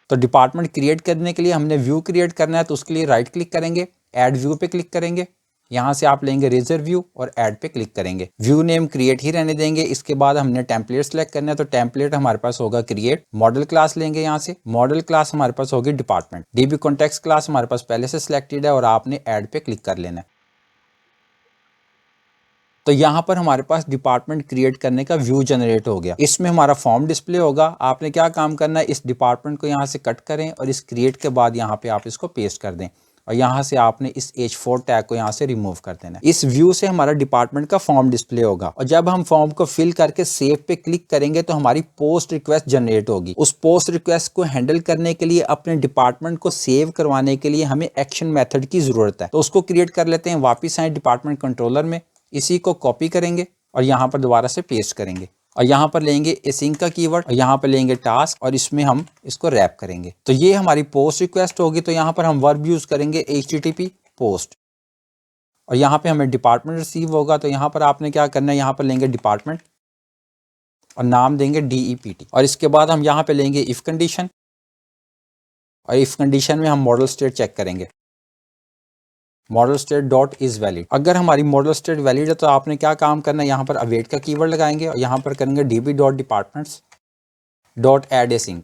तो डिपार्टमेंट क्रिएट करने के लिए हमने व्यू क्रिएट करना है। तो उसके लिए राइट क्लिक करेंगे, ऐड व्यू पे क्लिक करेंगे यहाँ से आप लेंगे रेजर व्यू और ऐड पे क्लिक करेंगे। व्यू नेम क्रिएट ही रहने देंगे। इसके बाद हमने टेम्पलेट सेलेक्ट करना है, तो टेम्पलेट हमारे पास होगा क्रिएट। मॉडल क्लास लेंगे, यहाँ से मॉडल क्लास हमारे पास होगी डिपार्टमेंट। डीबी कॉन्टेक्स्ट क्लास हमारे पास पहले से सिलेक्टेड है और आपने ऐड पे क्लिक कर लेना है। तो यहाँ पर हमारे पास डिपार्टमेंट क्रिएट करने का व्यू जनरेट हो गया। इसमें हमारा फॉर्म डिस्प्ले होगा। आपने क्या काम करना है, इस डिपार्टमेंट को यहाँ से कट करें और इस क्रिएट के बाद यहाँ पे आप इसको पेस्ट कर दें और यहाँ से आपने इस H4 टैग को यहाँ से रिमूव कर देना। इस व्यू से हमारा डिपार्टमेंट का फॉर्म डिस्प्ले होगा और जब हम फॉर्म को फिल करके सेव पे क्लिक करेंगे तो हमारी पोस्ट रिक्वेस्ट जनरेट होगी। उस पोस्ट रिक्वेस्ट को हैंडल करने के लिए, अपने डिपार्टमेंट को सेव करवाने के लिए हमें एक्शन मेथड की जरूरत है। तो उसको क्रिएट कर लेते हैं। वापिस आए डिपार्टमेंट कंट्रोलर में, इसी को कॉपी करेंगे और यहाँ पर दोबारा से पेस्ट करेंगे और यहाँ पर लेंगे एसिंक का कीवर्ड और यहाँ पर लेंगे टास्क और इसमें हम इसको रैप करेंगे। तो ये हमारी पोस्ट रिक्वेस्ट होगी। तो यहाँ पर हम वर्ब यूज करेंगे HTTP पोस्ट और यहाँ पे हमें डिपार्टमेंट रिसीव होगा। तो यहाँ पर आपने क्या करना है, यहाँ पर लेंगे डिपार्टमेंट और नाम देंगे DEPT और इसके बाद हम यहाँ पे लेंगे इफ कंडीशन और इफ कंडीशन में हम मॉडल स्टेट चेक करेंगे। Model state dot is valid. अगर हमारी मॉडल स्टेट वैलिड है तो आपने क्या काम करना है, यहाँ पर अवेट का कीवर्ड लगाएंगे और यहाँ पर करेंगे db.departments.add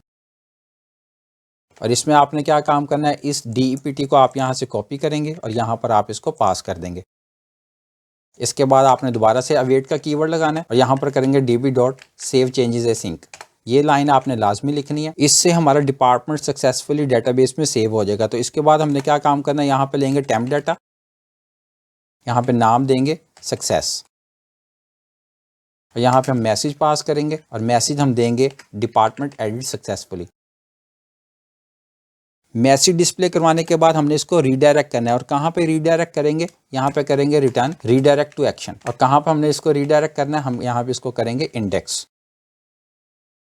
और इसमें आपने क्या काम करना है, इस DEPT को आप यहाँ से कॉपी करेंगे और यहाँ पर आप इसको पास कर देंगे। इसके बाद आपने दोबारा से अवेट का कीवर्ड लगाना है और यहाँ पर करेंगे db.save_changes_async। ये लाइन आपने लाजमी लिखनी है, इससे हमारा डिपार्टमेंट सक्सेसफुली डेटाबेस में सेव हो जाएगा। तो इसके बाद हमने क्या काम करना है, यहाँ पे लेंगे टेम्प डाटा, यहाँ पे नाम देंगे सक्सेस और यहाँ पे हम मैसेज पास करेंगे और मैसेज हम देंगे department edit successfully. Message display करवाने के बाद हमने इसको रीडायरेक्ट करना है और कहाँ पे रीडायरेक्ट करेंगे, यहाँ पे करेंगे रिटर्न रीडायरेक्ट टू एक्शन और कहाँ पर हमने इसको रीडायरेक्ट करना है, हम यहाँ पे इसको करेंगे इंडेक्स।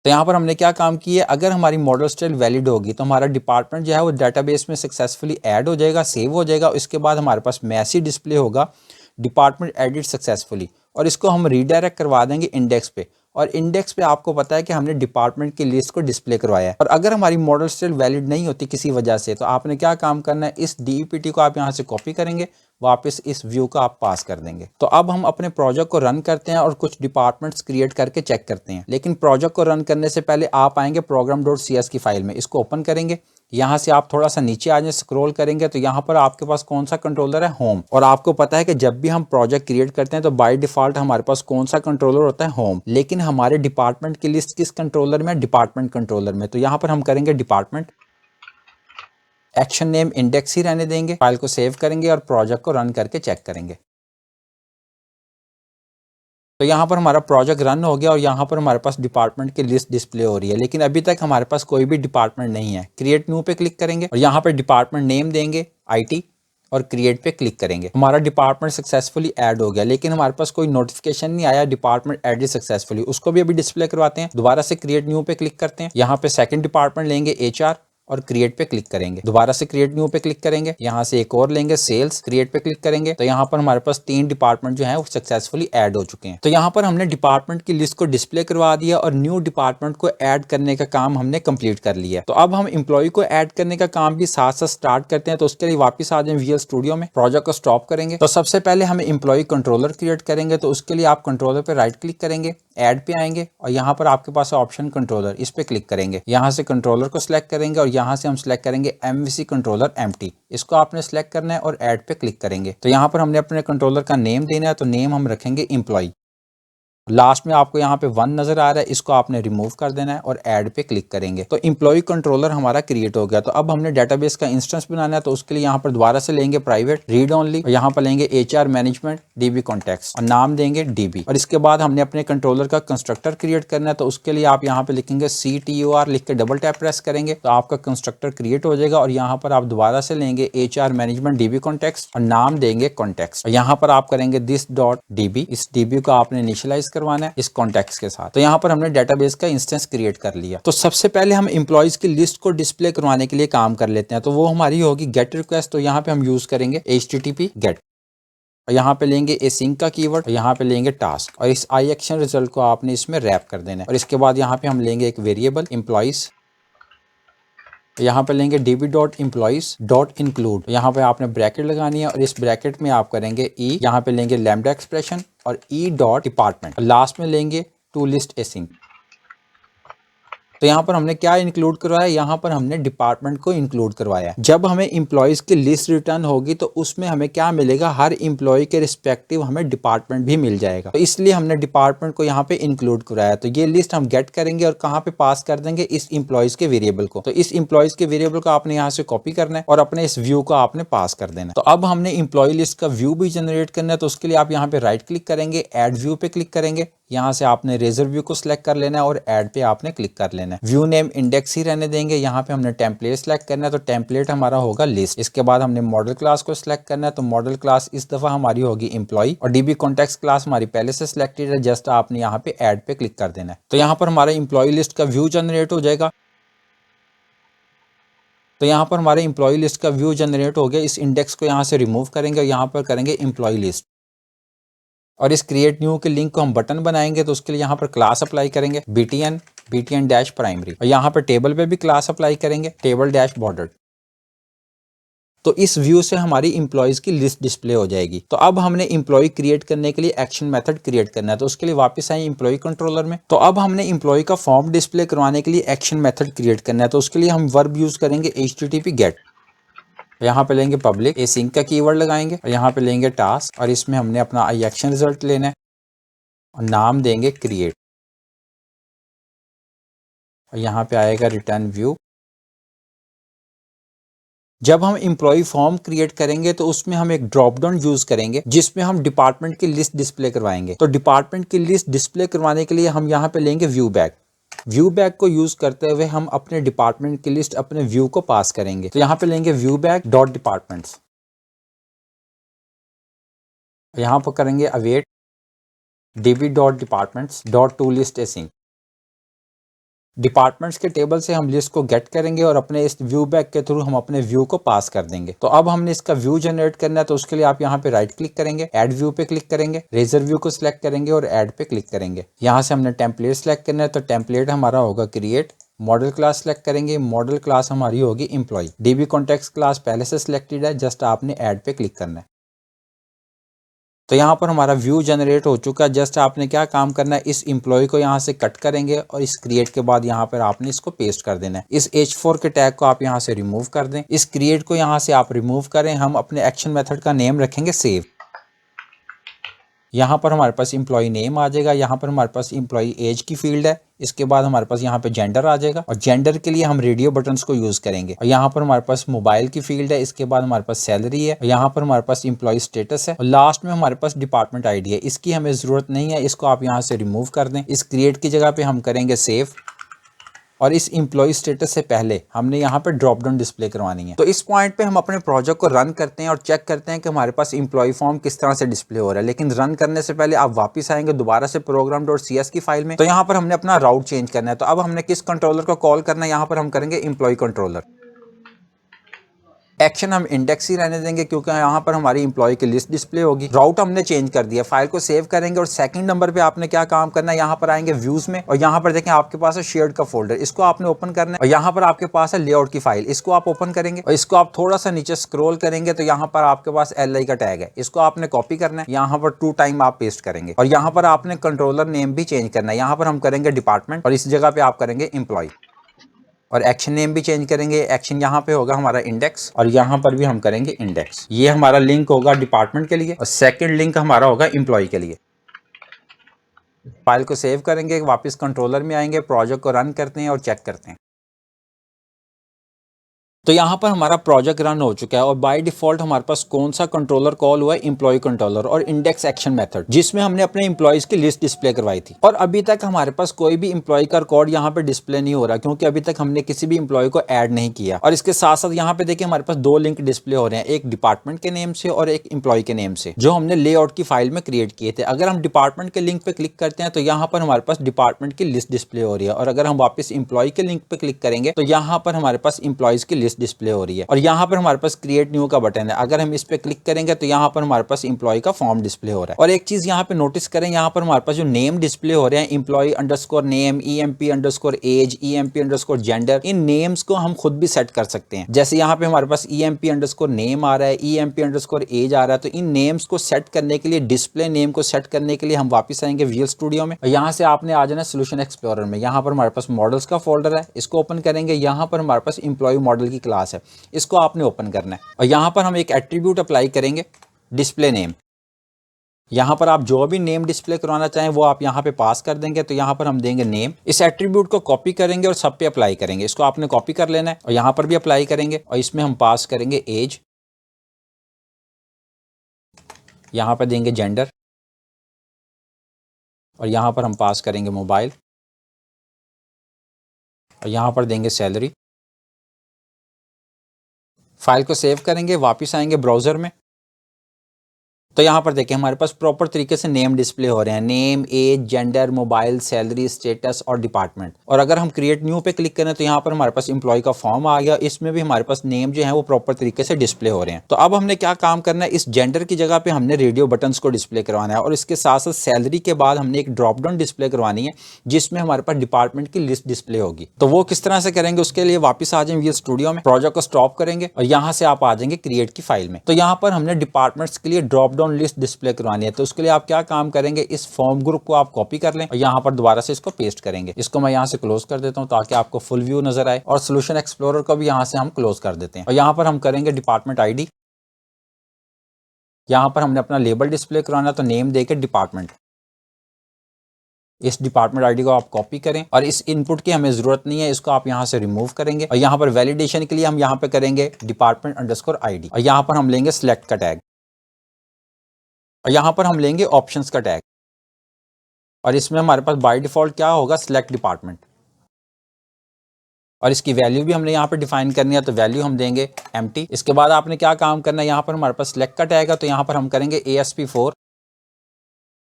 तो यहाँ पर हमने क्या काम किया, अगर हमारी मॉडल स्टाइल वैलिड होगी तो हमारा डिपार्टमेंट जो है वो डेटाबेस में सक्सेसफुली ऐड हो जाएगा, सेव हो जाएगा। इसके बाद हमारे पास मैसेज डिस्प्ले होगा डिपार्टमेंट एडिट सक्सेसफुली और इसको हम रीडायरेक्ट करवा देंगे इंडेक्स पे और इंडेक्स पे आपको पता है कि हमने डिपार्टमेंट की लिस्ट को डिस्प्ले करवाया है। और अगर हमारी मॉडल स्टाइल वैलिड नहीं होती किसी वजह से तो आपने क्या काम करना है, इस DEPT को आप यहाँ से कॉपी करेंगे, वापस इस व्यू का आप पास कर देंगे। तो अब हम अपने प्रोजेक्ट को रन करते हैं और कुछ डिपार्टमेंट्स क्रिएट करके चेक करते हैं। लेकिन प्रोजेक्ट को रन करने से पहले आप आएंगे program.cs की फाइल में, इसको ओपन करेंगे। यहाँ से आप थोड़ा सा नीचे आ जाए, स्क्रॉल करेंगे तो यहाँ पर आपके पास कौन सा कंट्रोलर है, होम। और आपको पता है कि जब भी हम प्रोजेक्ट क्रिएट करते हैं तो बाय डिफॉल्ट हमारे पास कौन सा कंट्रोलर होता है, होम। लेकिन हमारे डिपार्टमेंट की लिस्ट किस कंट्रोलर में, डिपार्टमेंट कंट्रोलर में। तो यहाँ पर हम करेंगे डिपार्टमेंट, एक्शन नेम इंडेक्स ही रहने देंगे, फाइल को सेव करेंगे और प्रोजेक्ट को रन करके चेक करेंगे। तो यहाँ पर हमारा प्रोजेक्ट रन हो गया और यहाँ पर हमारे पास डिपार्टमेंट की लिस्ट डिस्प्ले हो रही है, लेकिन अभी तक हमारे पास कोई भी डिपार्टमेंट नहीं है। क्रिएट न्यू पे क्लिक करेंगे और यहाँ पर डिपार्टमेंट नेम देंगे IT और क्रिएट पे क्लिक करेंगे। हमारा डिपार्टमेंट सक्सेसफुली ऐड हो गया, लेकिन हमारे पास कोई नोटिफिकेशन नहीं आया डिपार्टमेंट एडिट सक्सेसफुली। उसको भी अभी डिस्प्ले करवाते हैं। दोबारा से क्रिएट न्यू पे क्लिक करते हैं। यहाँ पे सेकंड डिपार्टमेंट लेंगे HR और क्रिएट पे क्लिक करेंगे। दोबारा से क्रिएट न्यू पे क्लिक करेंगे। यहाँ से एक और लेंगे सेल्स, क्रिएट पे क्लिक करेंगे। तो यहाँ पर हमारे पास 3 डिपार्टमेंट जो है वो सक्सेसफुली ऐड हो चुके हैं। तो यहाँ पर हमने डिपार्टमेंट की लिस्ट को डिस्प्ले करवा दिया और न्यू डिपार्टमेंट को ऐड करने का काम हमने कंप्लीट कर लिया। तो अब हम एम्प्लॉय को ऐड करने का काम भी साथ साथ स्टार्ट करते हैं। तो उसके लिए वापस आ जाए VL स्टूडियो में, प्रोजेक्ट को स्टॉप करेंगे। तो सबसे पहले हमें एम्प्लॉय कंट्रोलर क्रिएट करेंगे। तो उसके लिए आप कंट्रोलर पे राइट क्लिक करेंगे, ऐड पे आएंगे और यहाँ पर आपके पास ऑप्शन कंट्रोलर, इस पे क्लिक करेंगे। यहाँ से कंट्रोलर को सिलेक्ट करेंगे और यहाँ से हम सिलेक्ट करेंगे MVC कंट्रोलर एम्प्टी। इसको आपने सिलेक्ट करना है और ऐड पे क्लिक करेंगे। तो यहाँ पर हमने अपने कंट्रोलर का नेम देना है, तो नेम हम रखेंगे एम्प्लॉय। लास्ट में आपको यहाँ पे 1 नजर आ रहा है, इसको आपने रिमूव कर देना है और ऐड पे क्लिक करेंगे। तो एम्प्लॉय कंट्रोलर हमारा क्रिएट हो गया। तो अब हमने डेटाबेस का इंस्टेंस बनाना है। तो उसके लिए यहाँ पर दोबारा से लेंगे प्राइवेट रीड ओनली और यहाँ पर लेंगे HR मैनेजमेंट DB कॉन्टेक्स्ट और नाम देंगे DB। और इसके बाद हमने अपने कंट्रोलर का कंस्ट्रक्टर क्रिएट करना है। तो उसके लिए आप यहाँ पे लिखेंगे CTOR, लिख के डबल टैप प्रेस करेंगे तो आपका कंस्ट्रक्टर क्रिएट हो जाएगा। और यहाँ पर आप दोबारा से लेंगे HR मैनेजमेंट DB कॉन्टेक्स्ट और नाम देंगे कॉन्टेक्स्ट। और यहाँ पर आप करेंगे this.db, इस DB को आपने इनिशियलाइज करवाना है इस कॉन्टेक्स्ट के साथ। तो यहाँ पर हमने डेटाबेस का इंस्टेंस क्रिएट कर लिया। तो सबसे पहले हम एम्प्लॉइज की लिस्ट को डिस्प्ले करवाने के लिए काम कर लेते हैं। तो वो हमारी होगी गेट रिक्वेस्ट। तो यहाँ पे हम यूज करेंगे HTTP गेट और यहाँ पे लेंगे एसिंक का कीवर्ड और यहाँ पे लेंगे टास्क और इस आई एक्शन रिजल्ट को आपने इसमें रैप कर देना है। और इसके बाद यहाँ पे हम लेंगे एक वेरिएबल एम्प्लॉइज यहाँ पे लेंगे db.employees.include, यहाँ पे आपने ब्रैकेट लगानी है और इस ब्रैकेट में आप करेंगे ई, यहाँ पे लेंगे लैम्डा एक्सप्रेशन और e.department, लास्ट में लेंगे टू लिस्ट async। तो यहाँ पर हमने क्या इंक्लूड करवाया, यहाँ पर हमने डिपार्टमेंट को इंक्लूड करवाया। जब हमें एम्प्लॉयज की लिस्ट रिटर्न होगी तो उसमें हमें क्या मिलेगा, हर एम्प्लॉय के रिस्पेक्टिव हमें डिपार्टमेंट भी मिल जाएगा। तो इसलिए हमने डिपार्टमेंट को यहाँ पे इंक्लूड कराया। तो ये लिस्ट हम गेट करेंगे और कहाँ पे पास कर देंगे, इस एम्प्लॉयज के वेरिएबल को। तो इस एम्प्लॉयज के वेरिएबल को आपने यहाँ से कॉपी करना है और अपने इस व्यू को आपने पास कर देना। तो अब हमने एम्प्लॉय लिस्ट का व्यू भी जनरेट करना है। तो उसके लिए आप यहाँ पे राइट क्लिक करेंगे, एड व्यू पे क्लिक करेंगे, यहाँ से आपने रेजर व्यू को सिलेक्ट कर लेना है और ऐड पे आपने क्लिक कर लेना है। व्यू नेम इंडेक्स ही रहने देंगे। यहाँ पे हमने टेम्पलेट सेलेक्ट करना है, तो टेम्पलेट हमारा होगा लिस्ट। इसके बाद हमने मॉडल क्लास को सिलेक्ट करना है, तो मॉडल क्लास इस दफा हमारी होगी एम्प्लॉय और डीबी कॉन्टेक्स्ट क्लास हमारी पहले से सिलेक्टेड है, जस्ट आपने यहाँ पे ऐड पे क्लिक कर देना है। तो यहाँ पर हमारा एम्प्लॉय लिस्ट का व्यू जनरेट हो जाएगा। तो यहाँ पर हमारे एम्प्लॉय लिस्ट का व्यू जनरेट हो गया। इस इंडेक्स को यहाँ से रिमूव करेंगे और यहाँ पर करेंगे एम्प्लॉय लिस्ट और इस क्रिएट न्यू के लिंक को हम बटन बनाएंगे। तो उसके लिए यहाँ पर क्लास अप्लाई करेंगे btn डैश प्राइमरी और यहाँ पर टेबल पे भी क्लास अप्लाई करेंगे टेबल डैश बॉर्डर। तो इस व्यू से हमारी एम्प्लॉयज की लिस्ट डिस्प्ले हो जाएगी। तो अब हमने एम्प्लॉय क्रिएट करने के लिए एक्शन मेथड क्रिएट करना है। तो उसके लिए वापस आए एम्प्लॉय कंट्रोलर में। तो अब हमने एम्प्लॉय का फॉर्म डिस्प्ले करवाने के लिए एक्शन मेथड क्रिएट करना है। तो उसके लिए हम वर्ब यूज करेंगे http गेट, यहाँ पे लेंगे पब्लिक async का कीवर्ड लगाएंगे और यहाँ पे लेंगे टास्क और इसमें हमने अपना आई एक्शन रिजल्ट लेना है और नाम देंगे क्रिएट और यहाँ पे आएगा रिटर्न व्यू। जब हम एम्प्लॉय फॉर्म क्रिएट करेंगे तो उसमें हम एक ड्रॉप डाउन यूज करेंगे जिसमें हम डिपार्टमेंट की लिस्ट डिस्प्ले करवाएंगे। तो डिपार्टमेंट की लिस्ट डिस्प्ले करवाने के लिए हम यहाँ पे लेंगे व्यू बैक। व्यू बैक को यूज करते हुए हम अपने डिपार्टमेंट की लिस्ट अपने व्यू को पास करेंगे। तो यहाँ पे लेंगे व्यू बैक डॉट डिपार्टमेंट्स, यहाँ पर करेंगे await db dot departments dot to list async। Departments के टेबल से हम लिस्ट को गेट करेंगे और अपने इस व्यू बैक के थ्रू हम अपने व्यू को पास कर देंगे। तो अब हमने इसका व्यू जनरेट करना है। तो उसके लिए आप यहाँ पे राइट क्लिक करेंगे, ऐड व्यू पे क्लिक करेंगे, रेजर व्यू को सिलेक्ट करेंगे और ऐड पे क्लिक करेंगे। यहाँ से हमने टेम्पलेट सेलेक्ट करना है। तो टेम्पलेट हमारा होगा क्रिएट, मॉडल क्लास सेलेक्ट करेंगे, मॉडल क्लास हमारी होगी एम्प्लॉय। डीबी कॉन्टेक्स्ट क्लास पहले से सिलेक्टेड है, जस्ट आपने ऐड पे क्लिक करना है। तो यहाँ पर हमारा व्यू जनरेट हो चुका है। जस्ट आपने क्या काम करना है, इस एम्प्लॉय को यहाँ से कट करेंगे और इस क्रिएट के बाद यहाँ पर आपने इसको पेस्ट कर देना है। इस h4 के टैग को आप यहाँ से रिमूव कर दें, इस क्रिएट को यहाँ से आप रिमूव करें। हम अपने एक्शन मेथड का नेम रखेंगे सेव। यहाँ पर हमारे पास एम्प्लॉय नेम आ जाएगा, यहाँ पर हमारे पास एम्प्लॉय एज की फील्ड है। इसके बाद हमारे पास यहाँ पे जेंडर आ जाएगा और जेंडर के लिए हम रेडियो बटन्स को यूज करेंगे। और यहाँ पर हमारे पास मोबाइल की फील्ड है। इसके बाद हमारे पास सैलरी है और यहाँ पर हमारे पास एम्प्लॉय स्टेटस है और लास्ट में हमारे पास डिपार्टमेंट आईडी है। इसकी हमें जरूरत नहीं है, इसको आप यहाँ से रिमूव कर दें। इस क्रिएट की जगह पे हम करेंगे सेव और इस एम्प्लॉय स्टेटस से पहले हमने यहाँ पे ड्रॉप डाउन डिस्प्ले करवानी है। तो इस पॉइंट पे हम अपने प्रोजेक्ट को रन करते हैं और चेक करते हैं कि हमारे पास एम्प्लॉय फॉर्म किस तरह से डिस्प्ले हो रहा है। लेकिन रन करने से पहले आप वापस आएंगे दोबारा से program.cs की फाइल में। तो यहाँ पर हमने अपना राउट चेंज करना है। तो अब हमने किस कंट्रोलर को कॉल करना है, यहाँ पर हम करेंगे एम्प्लॉय कंट्रोलर। एक्शन हम इंडेक्स ही रहने देंगे क्योंकि यहाँ पर हमारी एम्प्लॉय की लिस्ट डिस्प्ले होगी। राउट हमने चेंज कर दिया। फाइल को सेव करेंगे और सेकंड नंबर पे आपने क्या काम करना है, यहाँ पर आएंगे व्यूज में और यहाँ पर देखें आपके पास है शेयर्ड का फोल्डर, इसको आपने ओपन करना है। और यहाँ पर आपके पास है लेआउट की फाइल, इसको आप ओपन करेंगे और इसको आप थोड़ा सा नीचे स्क्रॉल करेंगे तो यहाँ पर आपके पास LI का टैग है, इसको आपने कॉपी करना है। यहाँ पर 2 टाइम आप पेस्ट करेंगे और यहाँ पर आपने कंट्रोलर नेम भी चेंज करना है। यहाँ पर हम करेंगे डिपार्टमेंट और इस जगह पे आप करेंगे एम्प्लॉय और एक्शन नेम भी चेंज करेंगे। एक्शन यहाँ पे होगा हमारा इंडेक्स और यहाँ पर भी हम करेंगे इंडेक्स। ये हमारा लिंक होगा डिपार्टमेंट के लिए और सेकंड लिंक हमारा होगा एम्प्लॉय के लिए। फाइल को सेव करेंगे, वापस कंट्रोलर में आएंगे, प्रोजेक्ट को रन करते हैं और चेक करते हैं। तो यहाँ पर हमारा प्रोजेक्ट रन हो चुका है और बाय डिफॉल्ट हमारे पास कौन सा कंट्रोलर कॉल हुआ है, एम्प्लॉय कंट्रोलर और इंडेक्स एक्शन मेथड, जिसमें हमने अपने एम्प्लॉयज की लिस्ट डिस्प्ले करवाई थी। और अभी तक हमारे पास कोई भी एम्प्लॉय का रिकॉर्ड यहाँ पे डिस्प्ले नहीं हो रहा क्योंकि अभी तक हमने किसी भी एम्प्लॉय को ऐड नहीं किया। और इसके साथ साथ यहाँ पे देखिए हमारे पास 2 लिंक डिस्प्ले हो रहे हैं, एक डिपार्टमेंट के नेम से और एक एम्प्लॉय के नेम से, जो हमने लेआउट की फाइल में क्रिएट किए थे। अगर हम डिपार्टमेंट के लिंक पे क्लिक करते हैं तो यहाँ पर हमारे पास डिपार्टमेंट की लिस्ट डिस्प्ले हो रही है और अगर हम वापस एम्प्लॉय के लिंक पे क्लिक करेंगे तो यहाँ पर हमारे पास एम्प्लॉयज की लिस्ट लिस्ट डिस्प्ले हो रही है। और यहाँ पर हमारे पास क्रिएट न्यू का बटन है, अगर हम इस पे क्लिक करेंगे तो यहाँ पर हमारे पास इंप्लॉय का फॉर्म डिस्प्ले हो रहा है। और एक चीज यहाँ पे नोटिस करें, यहाँ पर हमारे पास जो नेम डिस्प्ले हो रहे हैं, employee underscore name, EMP underscore age, EMP underscore gender, इन नेम्स को हम खुद भी सेट कर सकते हैं। जैसे यहाँ पे हमारे पास EMP अंडरस्कोर नेम आ रहा है, EMP अंडरस्कोर एज आ रहा है, तो इन नेम्स को सेट करने के लिए, डिस्प्ले नेम को सेट करने के लिए हम वापस आएंगे विजुअल स्टूडियो में। और यहाँ से आपने आ जाना सोल्यूशन एक्सप्लोरर में। यहाँ पर हमारे पास मॉडल्स का फोल्डर है, इसको ओपन करेंगे। यहाँ पर हमारे पास इंप्लॉय मॉडल की क्लास है, इसको आपने ओपन करना है। और यहाँ पर हम एक एट्रीब्यूट अप्लाई करेंगे, डिस्प्ले नेम। यहाँ पर आप जो भी नेम डिस्प्ले करवाना चाहें वो आप यहाँ पे पास कर देंगे। तो यहाँ पर हम देंगे नेम, इस एट्रीब्यूट को कॉपी करेंगे और सब पे अप्लाई करेंगे। इसको आपने कॉपी कर लेना है और यहाँ पर भी अप्लाई करेंगे। और इसमें हम पास करेंगे एज, यहाँ पर देंगे जेंडर, और यहाँ पर हम पास करेंगे मोबाइल, और यहाँ पर देंगे सैलरी। फाइल को सेव करेंगे, वापस आएंगे ब्राउजर में। तो यहाँ पर देखिए हमारे पास प्रॉपर तरीके से नेम डिस्प्ले हो रहे हैं, name, age, gender, mobile, salary, status और डिपार्टमेंट। और अगर हम क्रिएट न्यू पे क्लिक करें तो यहाँ पर हमारे पास इंप्लॉय का फॉर्म आ गया, इसमें भी हमारे पास नेम जो है वो प्रॉपर तरीके से डिस्प्ले हो रहे हैं। तो अब हमने क्या काम करना है, इस जेंडर की जगह पे हमने रेडियो बटन्स को डिस्प्ले करवाना है, और इसके साथ साथ सैलरी के बाद हमने एक ड्रॉप डाउन डिस्प्ले करवानी है जिसमें हमारे पास डिपार्टमेंट की लिस्ट डिस्प्ले होगी। तो वो किस तरह से करेंगे, उसके लिए वापस आ जाएंगे स्टूडियो में, प्रोजेक्ट को स्टॉप करेंगे और यहाँ से आप आ जाएंगे क्रिएट की फाइल में। तो यहाँ पर हमने डिपार्टमेंट्स के लिए ड्रॉप डाउन लिस्ट डिस्प्ले करवानी है। तो उसके लिए आप क्या काम करेंगे, इस फॉर्म ग्रुप को आप कॉपी कर लें और यहाँ पर दोबारा से इसको पेस्ट करेंगे। इसको मैं यहाँ से क्लोज कर देता हूँ ताकि आपको फुल व्यू नजर आए, और सोल्यूशन एक्सप्लोरर को भी यहाँ से हम क्लोज कर देते हैं। और यहाँ पर हम करेंगे डिपार्टमेंट आईडी। यहाँ पर हमने अपना लेबल डिस्प्ले करवाना, तो नेम देके डिपार्टमेंट। इस डिपार्टमेंट आईडी को आप कॉपी करें और इस इनपुट की हमें जरूरत नहीं है, इसको आप यहाँ से रिमूव करेंगे। और यहाँ पर वैलिडेशन के लिए हम यहाँ पे करेंगे डिपार्टमेंट अंडरस्कोर आईडी, और यहाँ पर हम लेंगे सिलेक्ट का टैग, और यहाँ पर हम लेंगे ऑप्शंस का टैग, और इसमें हमारे पास बाय डिफॉल्ट क्या होगा, सिलेक्ट डिपार्टमेंट। और इसकी वैल्यू भी हमने यहाँ पे डिफाइन करनी है, तो वैल्यू हम देंगे एम्प्टी। इसके बाद आपने क्या काम करना है, यहाँ पर हमारे पास सिलेक्ट का टैग है, तो यहाँ पर हम करेंगे ASP4,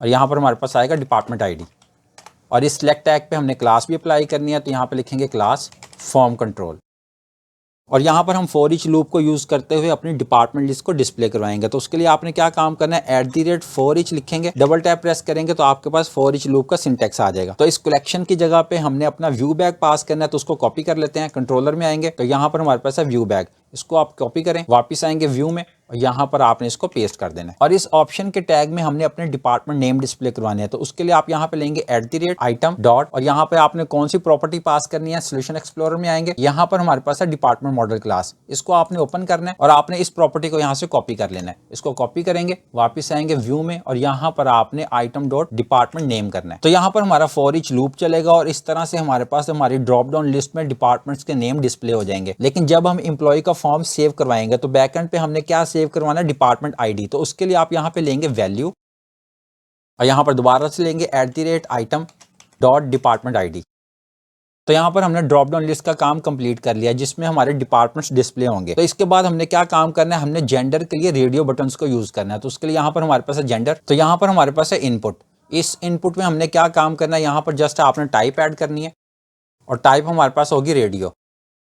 और यहाँ पर हमारे पास आएगा डिपार्टमेंट आईडी। और इस सिलेक्ट टैग पे हमने क्लास भी अप्लाई करनी है, तो यहाँ पे लिखेंगे क्लास फॉर्म कंट्रोल। और यहाँ पर हम फॉर ईच लूप को यूज करते हुए अपनी डिपार्टमेंट लिस्ट को डिस्प्ले करवाएंगे। तो उसके लिए आपने क्या काम करना है, @for each लिखेंगे, डबल टैप प्रेस करेंगे तो आपके पास फॉर ईच लूप का सिंटेक्स आ जाएगा। तो इस कलेक्शन की जगह पे हमने अपना व्यू बैग पास करना है, तो उसको कॉपी कर लेते हैं। कंट्रोलर में आएंगे तो यहाँ पर हमारे पास है व्यू बैग, इसको आप कॉपी करें, वापिस आएंगे व्यू में, और यहाँ पर आपने इसको पेस्ट कर देना है। और इस ऑप्शन के टैग में हमने अपने डिपार्टमेंट नेम डिस्प्ले करवाने हैं, तो उसके लिए आप यहाँ पे लेंगे @item डॉट, और यहाँ पे आपने कौन सी प्रॉपर्टी पास करनी है, सोल्यूशन एक्सप्लोरर में आएंगे। यहाँ पर हमारे पास है डिपार्टमेंट मॉडल क्लास, इसको आपने ओपन करना है और आपने इस प्रॉपर्टी को यहाँ से कॉपी कर लेना है। इसको कॉपी करेंगे, वापिस आएंगे व्यू में, और यहाँ पर आपने आइटम डॉट डिपार्टमेंट नेम करना है। तो यहाँ पर हमारा फॉर ईच लूप चलेगा, और इस तरह से हमारे पास हमारी ड्रॉप डाउन लिस्ट में डिपार्टमेंट्स के नेम डिस्प्ले हो जाएंगे। लेकिन जब हम एम्प्लॉय का फॉर्म सेव करवाएंगे तो बैकएंड पे हमने क्या सेव करवाना है, डिपार्टमेंट आईडी। तो उसके लिए आप यहाँ पे लेंगे वैल्यू, और यहाँ पर दोबारा से लेंगे @item डॉट डिपार्टमेंट आईडी। तो यहाँ पर हमने ड्रॉप डाउन लिस्ट का काम कंप्लीट कर लिया, जिसमें हमारे डिपार्टमेंट्स डिस्प्ले होंगे। तो इसके बाद हमने क्या काम करना है, हमने जेंडर के लिए रेडियो बटन्स को यूज करना है। तो उसके लिए यहाँ पर हमारे पास है जेंडर, तो यहाँ पर हमारे पास है इनपुट। इस इनपुट में हमने क्या काम करना है, यहाँ पर जस्ट आपने टाइप ऐड करनी है, और टाइप हमारे पास होगी रेडियो।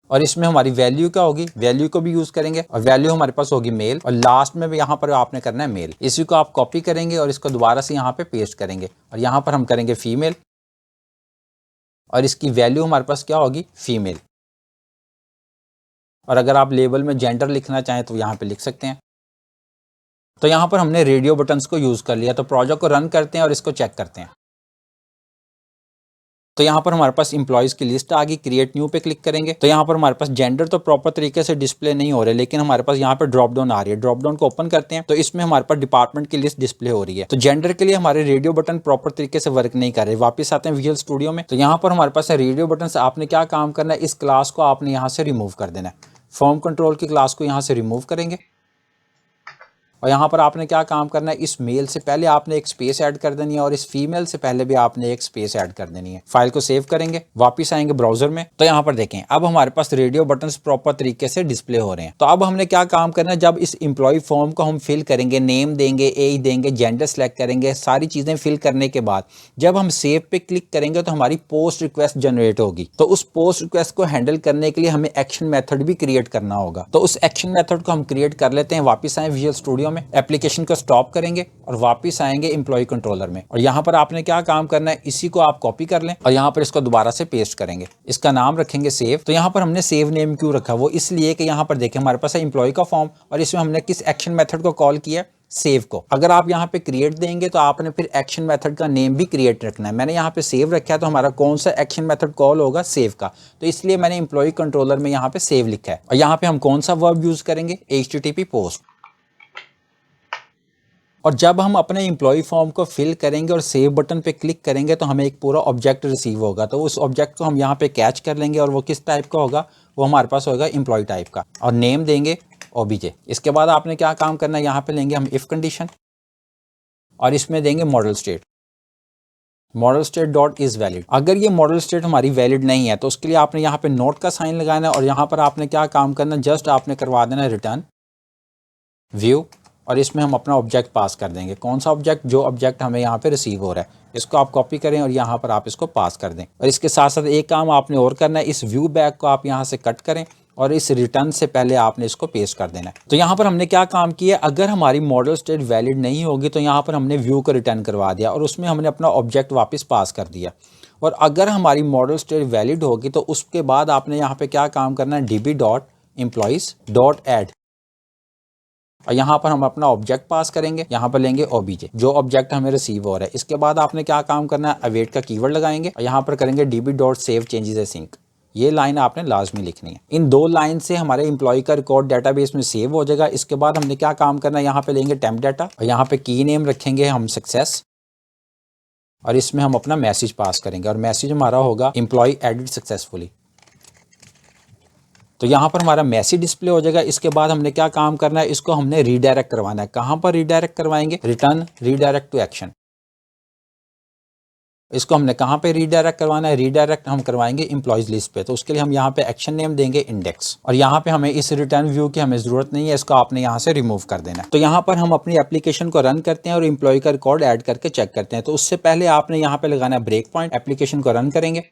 और इसमें हमारी वैल्यू क्या होगी, वैल्यू को भी यूज करेंगे, और वैल्यू हमारे पास होगी मेल, और लास्ट में भी यहाँ पर आपने करना है मेल। इसी को आप कॉपी करेंगे और इसको दोबारा से यहाँ पे पेस्ट करेंगे, और यहाँ पर हम करेंगे फीमेल, और इसकी वैल्यू हमारे पास क्या होगी, फीमेल। और अगर आप लेबल में जेंडर लिखना चाहें तो यहाँ पे लिख सकते हैं। तो यहाँ पर हमने रेडियो बटन्स को यूज कर लिया। तो प्रोजेक्ट को रन करते हैं और इसको चेक करते हैं। तो यहाँ पर हमारे पास इंप्लॉइज की लिस्ट आ गई, क्रिएट न्यू पे क्लिक करेंगे तो यहाँ पर हमारे पास जेंडर तो प्रॉपर तरीके से डिस्प्ले नहीं हो रहे, लेकिन हमारे पास यहाँ पर ड्रॉप डाउन आ रही है। ड्रॉप डाउन को ओपन करते हैं तो इसमें हमारे पास डिपार्टमेंट की लिस्ट डिस्प्ले हो रही है। तो जेंडर के लिए हमारे रेडियो बटन प्रॉपर तरीके से वर्क नहीं कर रहे। वापस आते हैं विजुअल स्टूडियो में, तो यहाँ पर हमारे पास है रेडियो बटन से आपने क्या काम करना है, इस क्लास को आपने यहाँ से रिमूव कर देना है। फॉर्म कंट्रोल की क्लास को यहाँ से रिमूव करेंगे और यहाँ पर आपने क्या काम करना है, इस मेल से पहले आपने एक स्पेस ऐड कर देनी है और इस फीमेल से पहले भी आपने एक स्पेस ऐड कर देनी है। फाइल को सेव करेंगे, वापस आएंगे ब्राउजर में, तो यहाँ पर देखें अब हमारे पास रेडियो बटन्स प्रॉपर तरीके से डिस्प्ले हो रहे हैं। तो अब हमने क्या काम करना है, जब इस एम्प्लॉय फॉर्म को हम फिल करेंगे, नेम देंगे, एज देंगे, जेंडर सेलेक्ट करेंगे, सारी चीजें फिल करने के बाद जब हम सेव पे क्लिक करेंगे तो हमारी पोस्ट रिक्वेस्ट जनरेट होगी। तो उस पोस्ट रिक्वेस्ट को हैंडल करने के लिए हमें एक्शन मेथड भी क्रिएट करना होगा। तो उस एक्शन मेथड को हम क्रिएट कर लेते हैं। वापस आए विजुअल स्टूडियो में, एप्लीकेशन को स्टॉप करेंगे और वापस आएंगे एम्प्लॉय कंट्रोलर में। और यहाँ पर आपने क्या काम करना है, इसी को आप कॉपी कर लें और यहाँ पर इसको दोबारा से पेस्ट करेंगे। इसका नाम रखेंगे सेव। तो यहाँ पर हमने सेव नेम क्यों रखा, वो इसलिए कि यहाँ पर देखें हमारे पास है एम्प्लॉय का फॉर्म और इसमें हमने किस एक्शन मेथड को कॉल किया, सेव को। अगर आप यहाँ पे क्रिएट देंगे तो आपने फिर एक्शन मेथड का नेम भी क्रिएट रखना है। मैंने यहाँ पे सेव रखा है तो हमारा कौन सा एक्शन मेथड कॉल होगा, सेव का। तो इसलिए मैंने एम्प्लॉय कंट्रोलर में यहाँ पे सेव लिखा है। और यहाँ पे हम कौन सा वर्ब यूज करेंगे, HTTP पोस्ट। और जब हम अपने एम्प्लॉय फॉर्म को फिल करेंगे और सेव बटन पे क्लिक करेंगे तो हमें एक पूरा ऑब्जेक्ट रिसीव होगा। तो उस ऑब्जेक्ट को हम यहाँ पे कैच कर लेंगे और वो किस टाइप का होगा, वो हमारे पास होगा एम्प्लॉय टाइप का। और नेम देंगे OBJ। इसके बाद आपने क्या काम करना है, यहाँ पे लेंगे हम इफ कंडीशन और इसमें देंगे model state, model state dot is valid. अगर ये मॉडल स्टेट हमारी वैलिड नहीं है तो उसके लिए आपने यहाँ पे नोट का साइन लगाना है और यहाँ पर आपने क्या काम करना है, जस्ट आपने करवा देना है रिटर्न व्यू और इसमें हम अपना ऑब्जेक्ट पास कर देंगे। कौन सा ऑब्जेक्ट, जो ऑब्जेक्ट हमें यहाँ पे रिसीव हो रहा है। इसको आप कॉपी करें और यहाँ पर आप इसको पास कर दें। और इसके साथ साथ एक काम आपने और करना है, इस व्यू बैग को आप यहाँ से कट करें और इस रिटर्न से पहले आपने इसको पेस्ट कर देना है। तो यहाँ पर हमने क्या काम किया, अगर हमारी मॉडल स्टेट वैलिड नहीं होगी तो यहाँ पर हमने व्यू को रिटर्न करवा दिया और उसमें हमने अपना ऑब्जेक्ट वापस पास कर दिया। और अगर हमारी मॉडल स्टेट वैलिड होगी तो उसके बाद आपने यहाँ पे क्या काम करना है, db.employees.add और यहाँ पर हम अपना ऑब्जेक्ट पास करेंगे। यहाँ पर लेंगे OBJ, जो ऑब्जेक्ट हमें रिसीव हो रहा है। इसके बाद आपने क्या काम करना है, अवेट का कीवर्ड लगाएंगे और यहाँ पर करेंगे db.save_changes_async। ये लाइन आपने लाजमी लिखनी है। इन दो लाइन से हमारे एम्प्लॉय का रिकॉर्ड डेटाबेस में सेव हो जाएगा। इसके बाद हमने क्या काम करना है, यहाँ पे लेंगे टेम्प डाटा और यहाँ पे की नेम रखेंगे हम सक्सेस और इसमें हम अपना मैसेज पास करेंगे और मैसेज हमारा होगा एम्प्लॉय एडिड सक्सेसफुली। तो यहाँ पर हमारा मैसेज डिस्प्ले हो जाएगा। इसके बाद हमने क्या काम करना है, इसको हमने रीडायरेक्ट करवाना है। कहाँ पर रीडायरेक्ट करवाएंगे, रिटर्न रीडायरेक्ट टू एक्शन। इसको हमने कहाँ पे रीडायरेक्ट करवाना है, रीडायरेक्ट हम करवाएंगे एम्प्लॉयज लिस्ट पे। तो उसके लिए हम यहाँ पे एक्शन नेम देंगे इंडेक्स और यहाँ पे हमें इस रिटर्न व्यू की हमें जरूरत नहीं है, इसको आपने यहाँ से रिमूव कर देना है। तो यहाँ पर हम अपनी एप्लीकेशन को रन करते हैं और एम्प्लॉय का रिकॉर्ड ऐड करके चेक करते हैं। तो उससे पहले आपने यहाँ पे लगाना है ब्रेक पॉइंट। एप्लीकेशन को रन करेंगे,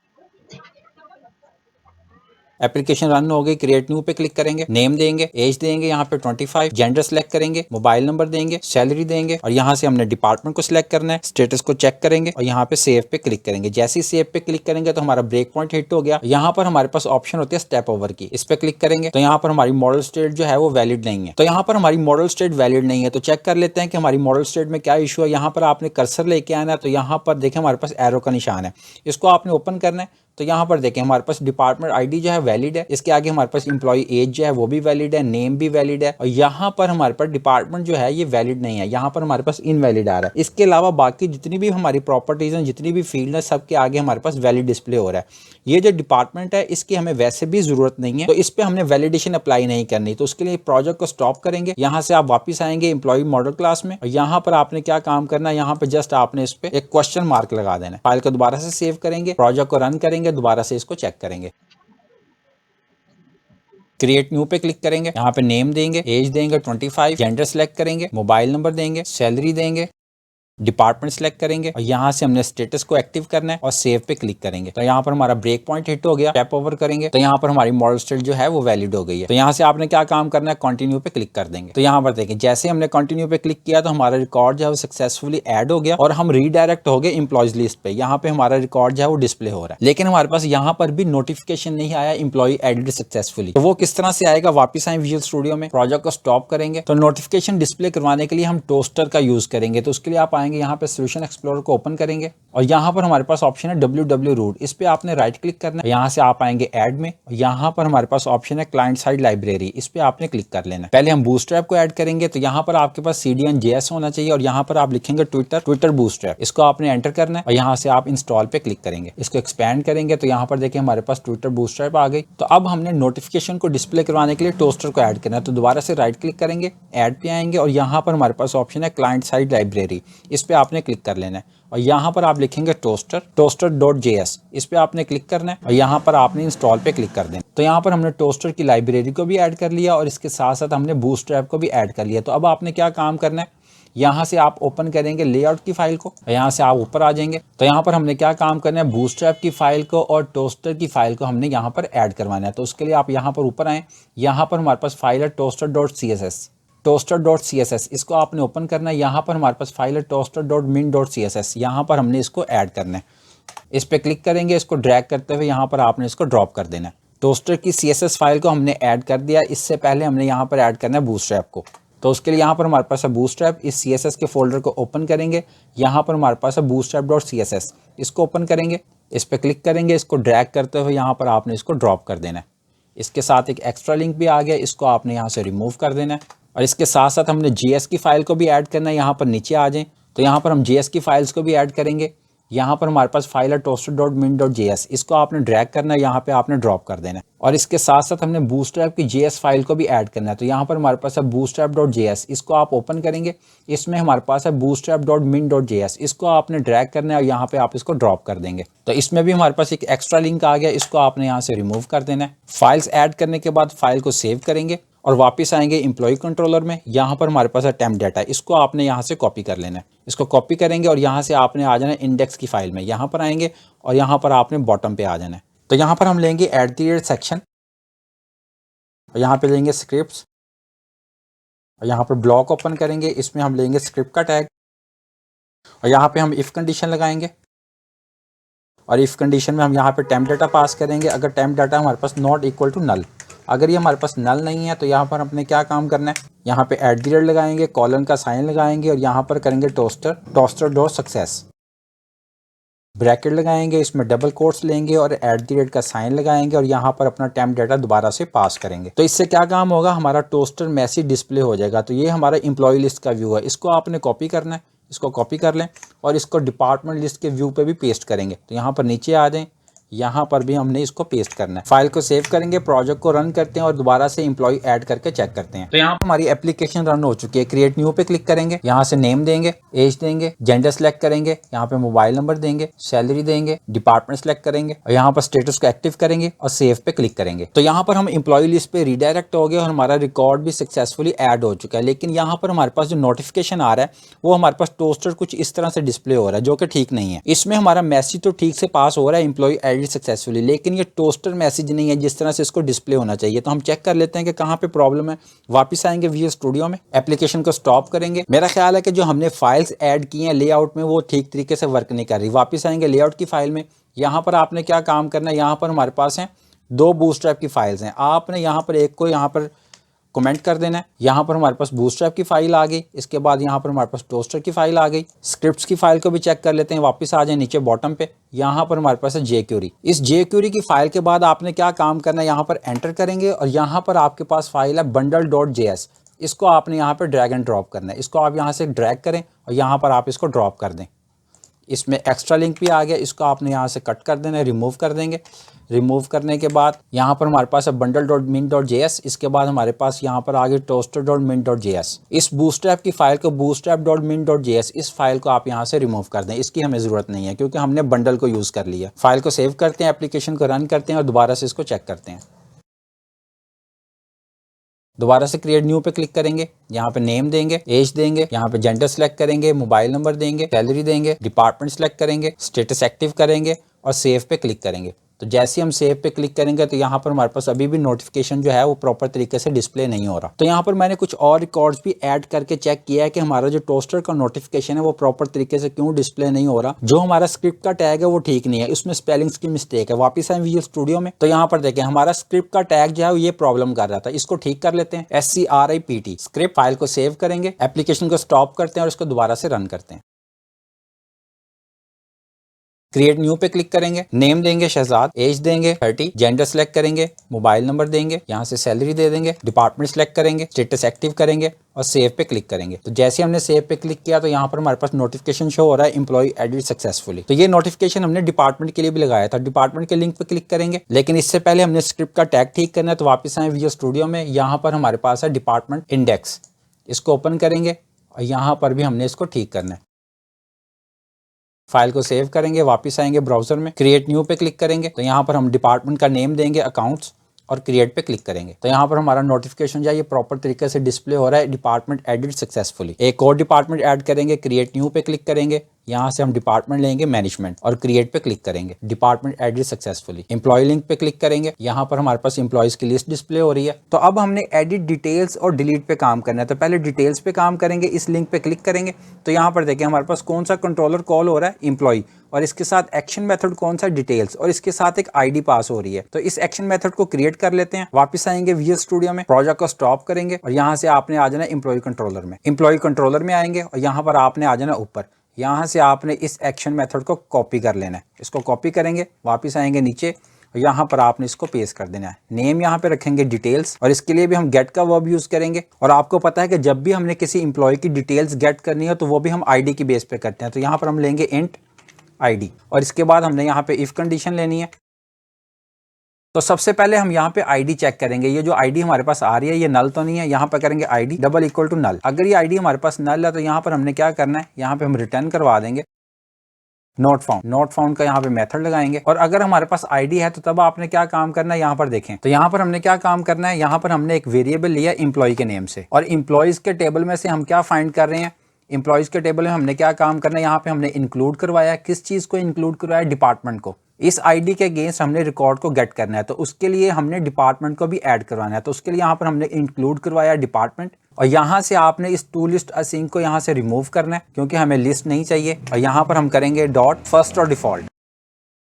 एप्लीकेशन रन हो गई, क्रिएट न्यू पे क्लिक करेंगे, नेम देंगे, एज देंगे यहाँ पे 25, जेंडर सेलेक्ट करेंगे, मोबाइल नंबर देंगे, सैलरी देंगे और यहाँ से हमने डिपार्टमेंट को सिलेक्ट करना है, स्टेटस को चेक करेंगे और यहाँ पे सेव पे क्लिक करेंगे। जैसे ही सेव पे क्लिक करेंगे तो हमारा ब्रेक पॉइंट हिट हो गया। यहाँ पर हमारे पास ऑप्शन होती है स्टेप ओवर की, इस पे क्लिक करेंगे तो यहाँ पर हमारी मॉडल स्टेट जो है वो वैलिड नहीं है। तो यहाँ पर हमारी मॉडल स्टेट वैलिड नहीं है तो चेक कर लेते हैं कि हमारी मॉडल स्टेट में क्या इशू है। यहाँ पर आपने कर्सर लेके आना है तो यहाँ पर देखें हमारे पास एरो का निशान है, इसको आपने ओपन करना है। तो यहाँ पर देखें हमारे पास डिपार्टमेंट आईडी जो है वैलिड है, इसके आगे हमारे पास एम्प्लॉय एज जो है वो भी वैलिड है, नेम भी वैलिड है और यहाँ पर हमारे पास डिपार्टमेंट जो है ये वैलिड नहीं है, यहाँ पर हमारे पास इनवैलिड आ रहा है। इसके अलावा बाकी जितनी भी हमारी प्रॉपर्टीज हैं, जितनी भी फील्ड है, सबके आगे हमारे पास वैलिड डिस्प्ले हो रहा है। ये जो डिपार्टमेंट है इसकी हमें वैसे भी जरूरत नहीं है, तो इस पर हमने वैलिडेशन अप्लाई नहीं करनी। तो उसके लिए प्रोजेक्ट को स्टॉप करेंगे, यहाँ से आप वापिस आएंगे एम्प्लॉय मॉडल क्लास में और यहाँ पर आपने क्या काम करना है, यहाँ पे जस्ट आपने इस पे एक क्वेश्चन मार्क लगा देना है। फाइल को दोबारा से सेव करेंगे, प्रोजेक्ट को रन करेंगे, दोबारा से इसको चेक करेंगे, क्रिएट न्यू पे क्लिक करेंगे, यहाँ पे नेम देंगे, एज देंगे 25, जेंडर सेलेक्ट करेंगे, मोबाइल नंबर देंगे, सैलरी देंगे, डिपार्टमेंट सेलेक्ट करेंगे और यहाँ से हमने स्टेटस को एक्टिव करना है और सेव पे क्लिक करेंगे। तो यहाँ पर हमारा ब्रेक पॉइंट हिट हो गया, टैप ओवर करेंगे तो यहाँ पर हमारी मॉडल स्टेट जो है वो वैलिड हो गई है। तो यहाँ से आपने क्या काम करना है, कंटिन्यू पे क्लिक कर देंगे। तो यहाँ पर देखें जैसे हमने कंटिन्यू पे क्लिक किया तो हमारा रिकॉर्ड जो है वो सक्सेसफुली ऐड हो गया और हम रीडायरेक्ट हो गए एम्प्लॉयज लिस्ट पे। यहाँ पे हमारा रिकॉर्ड जो है वो डिस्प्ले हो रहा है, लेकिन हमारे पास यहाँ पर भी नोटिफिकेशन नहीं आया एम्प्लॉय एडिड सक्सेसफुली। तो वो किस तरह से आएगा, वापिस आए विजुअल स्टूडियो में, प्रोजेक्ट को स्टॉप करेंगे तो नोटिफिकेशन डिस्प्ले करवाने के लिए हम टोस्टर का यूज करेंगे। तो उसके लिए आप आएंगे आएंगे, यहाँ पे सोल्यूशन एक्सप्लोरर को ओपन करेंगे और यहाँ पर हमारे पास ऑप्शन है www रूट, इस पे आपने राइट क्लिक करना है। यहाँ से आप आएंगे ऐड में, यहाँ पर हमारे पास ऑप्शन है क्लाइंट साइड लाइब्रेरी, इस पे आपने क्लिक कर लेना है। पहले हम बूटस्ट्रैप को ऐड करेंगे, तो यहाँ पर आपके पास CDN.js होना चाहिए और यहाँ पर आप लिखेंगे ट्विटर बूटस्ट्रैप, इसको आपने एंटर करना है और यहाँ से आप इंस्टॉल पे क्लिक करेंगे। इसको एक्सपैंड करेंगे तो यहाँ पर देखिए हमारे पास ट्विटर बूटस्ट्रैप आ गई। तो अब हमने नोटिफिकेशन को डिस्प्ले करवाने के लिए टोस्टर को ऐड करना है, तो दोबारा से राइट क्लिक करेंगे, ऐड पे आएंगे और यहाँ पर हमारे पास ऑप्शन है क्लाइंट साइड लाइब्रेरी, इस पे आपने क्लिक कर लेना है और यहाँ पर आप लिखेंगे toaster.js, इस पे आपने क्लिक करना है और यहाँ पर आपने इंस्टॉल पे क्लिक कर देना। तो यहाँ पर हमने टोस्टर की लाइब्रेरी को भी ऐड कर लिया और इसके साथ साथ हमने बूटस्ट्रैप को भी ऐड कर लिया। तो अब आपने क्या काम करना है, यहाँ से आप ओपन करेंगे लेआउट की फाइल को, यहाँ से आप ऊपर आ जाएंगे। तो यहाँ पर हमने क्या काम करना है, बूटस्ट्रैप की फाइल को और टोस्टर की फाइल को हमने यहाँ पर ऐड करवाना है। तो उसके लिए आप यहाँ पर ऊपर आए, यहाँ पर हमारे पास फाइल है toaster.css, इसको आपने ओपन करना है। यहाँ पर हमारे पास फाइल है toaster.min.css, यहाँ पर हमने इसको ऐड करना है। इस पे क्लिक करेंगे, इसको ड्रैग करते हुए यहाँ पर आपने इसको ड्रॉप कर देना है। टोस्टर की CSS फाइल को हमने ऐड कर दिया, इससे पहले हमने यहाँ पर ऐड करना है बूटस्ट्रैप को। तो उसके लिए यहाँ पर हमारे पास है बूटस्ट्रैप, इस CSS के फोल्डर को ओपन करेंगे, यहाँ पर हमारे पास है bootstrap.css, इसको ओपन करेंगे, इस पे क्लिक करेंगे, इसको ड्रैग करते हुए यहाँ पर आपने इसको ड्रॉप कर देना है। इसके साथ एक एक्स्ट्रा लिंक भी आ गया, इसको आपने यहाँ से रिमूव कर देना है और इसके साथ साथ हमने JS की फाइल को भी ऐड करना है। यहाँ पर नीचे आ जाएं तो यहाँ पर हम JS की फाइल्स को भी ऐड करेंगे। यहाँ पर हमारे पास फाइल है toaster.min.js, इसको आपने ड्रैग करना है, यहाँ पे आपने ड्रॉप कर देना है और इसके साथ साथ हमने बूटस्ट्रैप की JS फाइल को भी ऐड करना है। तो यहाँ पर हमारे पास है bootstrap.js, इसको आप ओपन करेंगे, इसमें हमारे पास है bootstrap.min.js, इसको आपने ड्रैग करना है और यहाँ पे आप इसको ड्रॉप कर देंगे। तो इसमें भी हमारे पास एक एक्स्ट्रा लिंक आ गया, इसको आपने यहाँ से रिमूव कर देना है। फाइल्स ऐड करने के बाद फाइल को सेव करेंगे और वापस आएंगे एम्प्लॉय कंट्रोलर में। यहाँ पर हमारे पास है टेम्प डाटा, इसको आपने यहाँ से कॉपी कर लेना है। इसको कॉपी करेंगे और यहाँ से आपने आ जाना है इंडेक्स की फाइल में, यहाँ पर आएंगे और यहाँ पर आपने बॉटम पे आ जाना है। तो यहाँ पर हम लेंगे @सेक्शन और यहाँ पे लेंगे स्क्रिप्ट्स और यहाँ पर ब्लॉक ओपन करेंगे, इसमें हम लेंगे स्क्रिप्ट का टैग और यहाँ पे हम इफ कंडीशन लगाएंगे और इफ कंडीशन में हम यहाँ पे टेम्प डाटा पास करेंगे। अगर टेम्प डाटा हमारे पास नॉट इक्वल टू नल, अगर ये हमारे पास नल नहीं है तो यहाँ पर अपने क्या काम करना है, यहाँ पे @ लगाएंगे, कॉलन का साइन लगाएंगे और यहाँ पर करेंगे toaster.success, ब्रैकेट लगाएंगे, इसमें डबल कोट्स लेंगे और @ का साइन लगाएंगे और यहाँ पर अपना टेम्प डाटा दोबारा से पास करेंगे। तो इससे क्या काम होगा, हमारा टोस्टर मैसेज डिस्प्ले हो जाएगा। तो ये हमारा एम्प्लॉय लिस्ट का व्यू है, इसको आपने कॉपी करना है, इसको कॉपी कर लें और इसको डिपार्टमेंट लिस्ट के व्यू पे भी पेस्ट करेंगे। तो यहाँ पर नीचे आ जाएं, यहाँ पर भी हमने इसको पेस्ट करना है। फाइल को सेव करेंगे, प्रोजेक्ट को रन करते हैं और दोबारा से एम्प्लॉय ऐड करके चेक करते हैं। तो यहाँ पर हमारी एप्लीकेशन रन हो चुकी है। क्रिएट न्यू पे क्लिक करेंगे, यहाँ से नेम देंगे, एज देंगे, जेंडर सेलेक्ट करेंगे, यहाँ पे मोबाइल नंबर देंगे, सैलरी देंगे, डिपार्टमेंट सेलेक्ट करेंगे और यहाँ पर स्टेटस को एक्टिव करेंगे और सेव पे क्लिक करेंगे। तो यहाँ पर हम एम्प्लॉय लिस्ट पे रिडायरेक्ट हो गए और हमारा रिकॉर्ड भी सक्सेसफुली ऐड हो चुका है। लेकिन यहाँ पर हमारे पास जो नोटिफिकेशन आ रहा है वो हमारे पास टोस्टर कुछ इस तरह से डिस्प्ले हो रहा है, जो कि ठीक नहीं है। इसमें हमारा मैसेज तो ठीक से पास हो रहा है, एम्प्लॉय एडेड सक्सेसफुली, लेकिन ये टोस्टर मैसेज नहीं है जिस तरह से इसको डिस्प्ले होना चाहिए। तो हम चेक कर लेते हैं कि कहाँ पे प्रॉब्लम है। वापस आएंगे विजुअल स्टूडियो में, एप्लीकेशन को स्टॉप करेंगे। मेरा ख्याल है कि जो हमने फाइल्स ऐड की हैं लेआउट में वो ठीक तरीके से वर्क नहीं कर रही। वापस आएंगे लेआउट की फाइल में, यहाँ पर आपने क्या काम करना है, यहाँ पर हमारे पास हैं 2 बूटस्ट्रैप की फाइल्स हैं, आपने यहाँ पर एक को यहाँ पर कमेंट कर देना है। यहाँ पर हमारे पास बूटस्ट्रैप की फाइल आ गई, इसके बाद यहाँ पर हमारे पास टोस्टर की फाइल आ गई। स्क्रिप्ट्स की फाइल को भी चेक कर लेते हैं, वापस आ जाए नीचे बॉटम पे, यहाँ पर हमारे पास है jQuery। इस jQuery की फाइल के बाद आपने क्या काम करना है, यहाँ पर एंटर करेंगे और यहाँ पर आपके पास फाइल है bundle.js, इसको आपने यहाँ पर ड्रैग एंड ड्रॉप करना है। इसको आप यहाँ से ड्रैग करें और यहाँ पर आप इसको ड्रॉप कर दें। इसमें एक्स्ट्रा लिंक भी आ गया, इसको आपने यहाँ से कट कर देना है, रिमूव कर देंगे। रिमूव करने के बाद यहाँ पर हमारे पास है bundle.min.js, इसके बाद हमारे पास यहाँ पर आ गया toaster.min.js। इस बूटस्ट्रैप की फाइल को bootstrap.min.js, इस फाइल को आप यहाँ से रिमूव कर दें, इसकी हमें ज़रूरत नहीं है क्योंकि हमने बंडल को यूज़ कर लिया। फाइल को सेव करते हैं, एप्लीकेशन को रन करते हैं और दोबारा से इसको चेक करते हैं। दोबारा से क्रिएट न्यू पे क्लिक करेंगे, यहाँ पे नेम देंगे, एज देंगे, यहाँ पे जेंडर सेलेक्ट करेंगे, मोबाइल नंबर देंगे, सैलरी देंगे, डिपार्टमेंट सेलेक्ट करेंगे, स्टेटस एक्टिव करेंगे और सेव पे क्लिक करेंगे। तो जैसे ही हम सेव पे क्लिक करेंगे तो यहाँ पर हमारे पास अभी भी नोटिफिकेशन जो है वो प्रॉपर तरीके से डिस्प्ले नहीं हो रहा। तो यहाँ पर मैंने कुछ और रिकॉर्ड्स भी ऐड करके चेक किया है कि हमारा जो टोस्टर का नोटिफिकेशन है वो प्रॉपर तरीके से क्यों डिस्प्ले नहीं हो रहा। जो हमारा स्क्रिप्ट का टैग है वो ठीक नहीं है, उसमें स्पेलिंग्स की मिस्टेक है। वापस आए विजुअल स्टूडियो में, तो यहाँ पर देखें हमारा स्क्रिप्ट का टैग जो है ये प्रॉब्लम कर रहा था, इसको ठीक कर लेते हैं। SCRIPT स्क्रिप्ट फाइल को सेव करेंगे, एप्लीकेशन को स्टॉप करते हैं और इसको दोबारा से रन करते हैं। क्रिएट न्यू पे क्लिक करेंगे, नेम देंगे शहजाद, एज देंगे 30, जेंडर सेलेक्ट करेंगे, मोबाइल नंबर देंगे, यहाँ से सैलरी दे देंगे, डिपार्टमेंट सेलेक्ट करेंगे, स्टेटस एक्टिव करेंगे और सेव पे क्लिक करेंगे। तो जैसे हमने सेव पे क्लिक किया तो यहाँ पर हमारे पास नोटिफिकेशन शो हो रहा है एम्प्लॉय एडिट सक्सेसफुली। तो ये नोटिफिकेशन हमने डिपार्टमेंट के लिए भी लगाया था। डिपार्टमेंट के लिंक पे क्लिक करेंगे, लेकिन इससे पहले हमने स्क्रिप्ट का टैग ठीक करना है। तो वापस आए विजुअल स्टूडियो में, यहाँ पर हमारे पास है डिपार्टमेंट इंडेक्स, इसको ओपन करेंगे और यहाँ पर भी हमने इसको ठीक करना है। फाइल को सेव करेंगे, वापस आएंगे ब्राउजर में, क्रिएट न्यू पे क्लिक करेंगे। तो यहाँ पर हम डिपार्टमेंट का नेम देंगे अकाउंट्स और क्रिएट पे क्लिक करेंगे। तो यहाँ पर हमारा नोटिफिकेशन जो है ये प्रॉपर तरीके से डिस्प्ले हो रहा है, डिपार्टमेंट एडिट सक्सेसफुली। एक और डिपार्टमेंट ऐड करेंगे, क्रिएट न्यू पे क्लिक करेंगे, यहाँ से हम डिपार्टमेंट लेंगे मैनेजमेंट और क्रिएट पे क्लिक करेंगे, department edit successfully. Employee link पे क्लिक करेंगे, यहाँ पर हमारे पास एम्प्लॉयज की लिस्ट डिस्प्ले हो रही है। तो अब हमने एडिट डिटेल्स और डिलीट पे काम करना है। तो पहले डिटेल्स पे काम करेंगे, इस लिंक पे क्लिक करेंगे। तो यहाँ पर देखिए हमारे पास कौन सा कंट्रोलर कॉल हो रहा है, एम्प्लॉय, और इसके साथ एक्शन मेथड कौन सा, डिटेल्स, और इसके साथ एक आईडी पास हो रही है। तो इस एक्शन मेथड को क्रिएट कर लेते हैं। वापस आएंगे विजुअल स्टूडियो में, प्रोजेक्ट को स्टॉप करेंगे और यहाँ से आपने आ जाना एम्प्लॉय कंट्रोलर में। एम्प्लॉय कंट्रोलर में आएंगे और यहाँ पर आपने आ जाना ऊपर, यहाँ से आपने इस एक्शन मेथड को कॉपी कर लेना है। इसको कॉपी करेंगे, वापस आएंगे नीचे और यहाँ पर आपने इसको पेस्ट कर देना है। नेम यहाँ पे रखेंगे डिटेल्स, और इसके लिए भी हम गेट का वर्ब यूज करेंगे। और आपको पता है कि जब भी हमने किसी एम्प्लॉय की डिटेल्स गेट करनी है तो वो भी हम आईडी की बेस पे करते हैं। तो यहाँ पर हम लेंगे इंट आईडी, और इसके बाद हमने यहाँ पे इफ कंडीशन लेनी है। तो सबसे पहले हम यहाँ पे आईडी चेक करेंगे, ये जो आईडी हमारे पास आ रही है ये नल तो नहीं है। यहाँ पे करेंगे ID double equal to null. अगर ये आईडी हमारे पास नल है तो यहाँ पर हमने क्या करना है, यहाँ पे हम रिटर्न करवा देंगे नॉट फाउंड। नॉट फाउंड का यहाँ पे मेथड लगाएंगे। और अगर हमारे पास आईडी है तो तब आपने क्या काम करना है, यहाँ पर देखें। तो यहाँ पर हमने क्या काम करना है, यहाँ पर हमने एक वेरिएबल लिया एम्प्लॉय के नेम से, और एम्प्लॉयज के टेबल में से हम क्या फाइंड कर रहे हैं, एम्प्लॉयज के टेबल में हमने क्या काम करना है, यहाँ पे हमने इंक्लूड करवाया, किस चीज को इंक्लूड करवाया, डिपार्टमेंट को। इस आईडी के अगेंस्ट हमने रिकॉर्ड को गेट करना है, तो उसके लिए हमने डिपार्टमेंट को भी ऐड करवाना है। तो उसके लिए यहाँ पर हमने इंक्लूड करवाया डिपार्टमेंट, और यहाँ से आपने इस टू लिस्ट असिंक को यहाँ से रिमूव करना है क्योंकि हमें लिस्ट नहीं चाहिए। और यहाँ पर हम करेंगे डॉट फर्स्ट और डिफॉल्ट,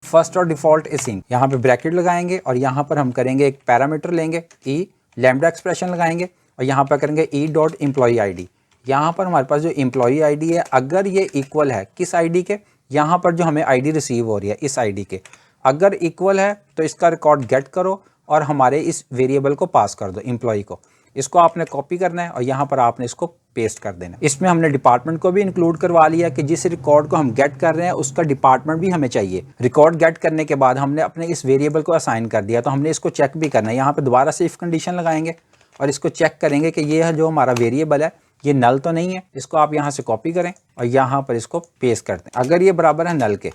फर्स्ट और डिफॉल्ट असिंक, यहाँ पे ब्रैकेट लगाएंगे और यहाँ पर हम करेंगे एक पैरामीटर लेंगे ई, लैम्डा एक्सप्रेशन लगाएंगे और यहाँ पर करेंगे ई डॉट एम्प्लॉय आईडी। यहाँ पर हमारे पास जो एम्प्लॉय आईडी है अगर ये इक्वल है किस आईडी के, यहाँ पर जो हमें आईडी रिसीव हो रही है इस आईडी के, अगर इक्वल है तो इसका रिकॉर्ड गेट करो और हमारे इस वेरिएबल को पास कर दो एम्प्लॉय को। इसको आपने कॉपी करना है और यहाँ पर आपने इसको पेस्ट कर देना। इसमें हमने डिपार्टमेंट को भी इंक्लूड करवा लिया कि जिस रिकॉर्ड को हम गेट कर रहे हैं उसका डिपार्टमेंट भी हमें चाहिए। रिकॉर्ड गेट करने के बाद हमने अपने इस वेरिएबल को असाइन कर दिया, तो हमने इसको चेक भी करना है। यहाँ पे दोबारा से इफ कंडीशन लगाएंगे और इसको चेक करेंगे कि ये है जो हमारा वेरिएबल है ये नल तो नहीं है। इसको आप यहाँ से कॉपी करें और यहाँ पर इसको पेस्ट कर दें। अगर ये बराबर है नल के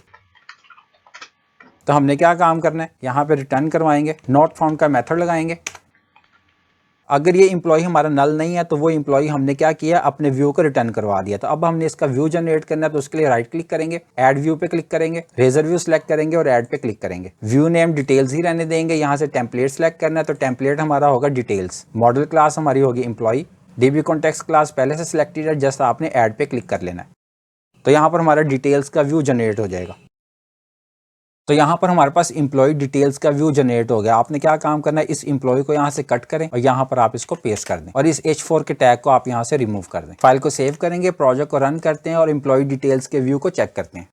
तो हमने क्या काम करना है, यहाँ पे रिटर्न करवाएंगे, नॉट फाउंड का मेथड लगाएंगे। अगर ये एम्प्लॉय हमारा नल नहीं है तो वो एम्प्लॉय हमने क्या किया, अपने व्यू को रिटर्न करवा दिया। तो अब हमने इसका व्यू जनरेट करना है, तो उसके लिए राइट क्लिक करेंगे, ऐड व्यू पे क्लिक करेंगे, रेजर व्यू सेलेक्ट करेंगे और ऐड पे क्लिक करेंगे। व्यू नेम डिटेल्स ही रहने देंगे। यहाँ से टेम्पलेट सेलेक्ट करना है, तो टेम्पलेट हमारा होगा डिटेल्स। मॉडल क्लास हमारी होगी एम्प्लॉय। डीबी कॉन्टेक्स्ट क्लास पहले से सिलेक्टेड है, जस्ट आपने ऐड पे क्लिक कर लेना है। तो यहाँ पर हमारा डिटेल्स का व्यू जनरेट हो जाएगा। तो यहाँ पर हमारे पास एम्प्लॉय डिटेल्स का व्यू जनरेट हो गया। आपने क्या काम करना है, इस एम्प्लॉय को यहाँ से कट करें और यहाँ पर आप इसको पेस्ट कर दें और इस H4 के टैग को आप यहाँ से रिमूव कर दें। फाइल को सेव करेंगे, प्रोजेक्ट को रन करते हैं और एम्प्लॉय डिटेल्स के व्यू को चेक करते हैं।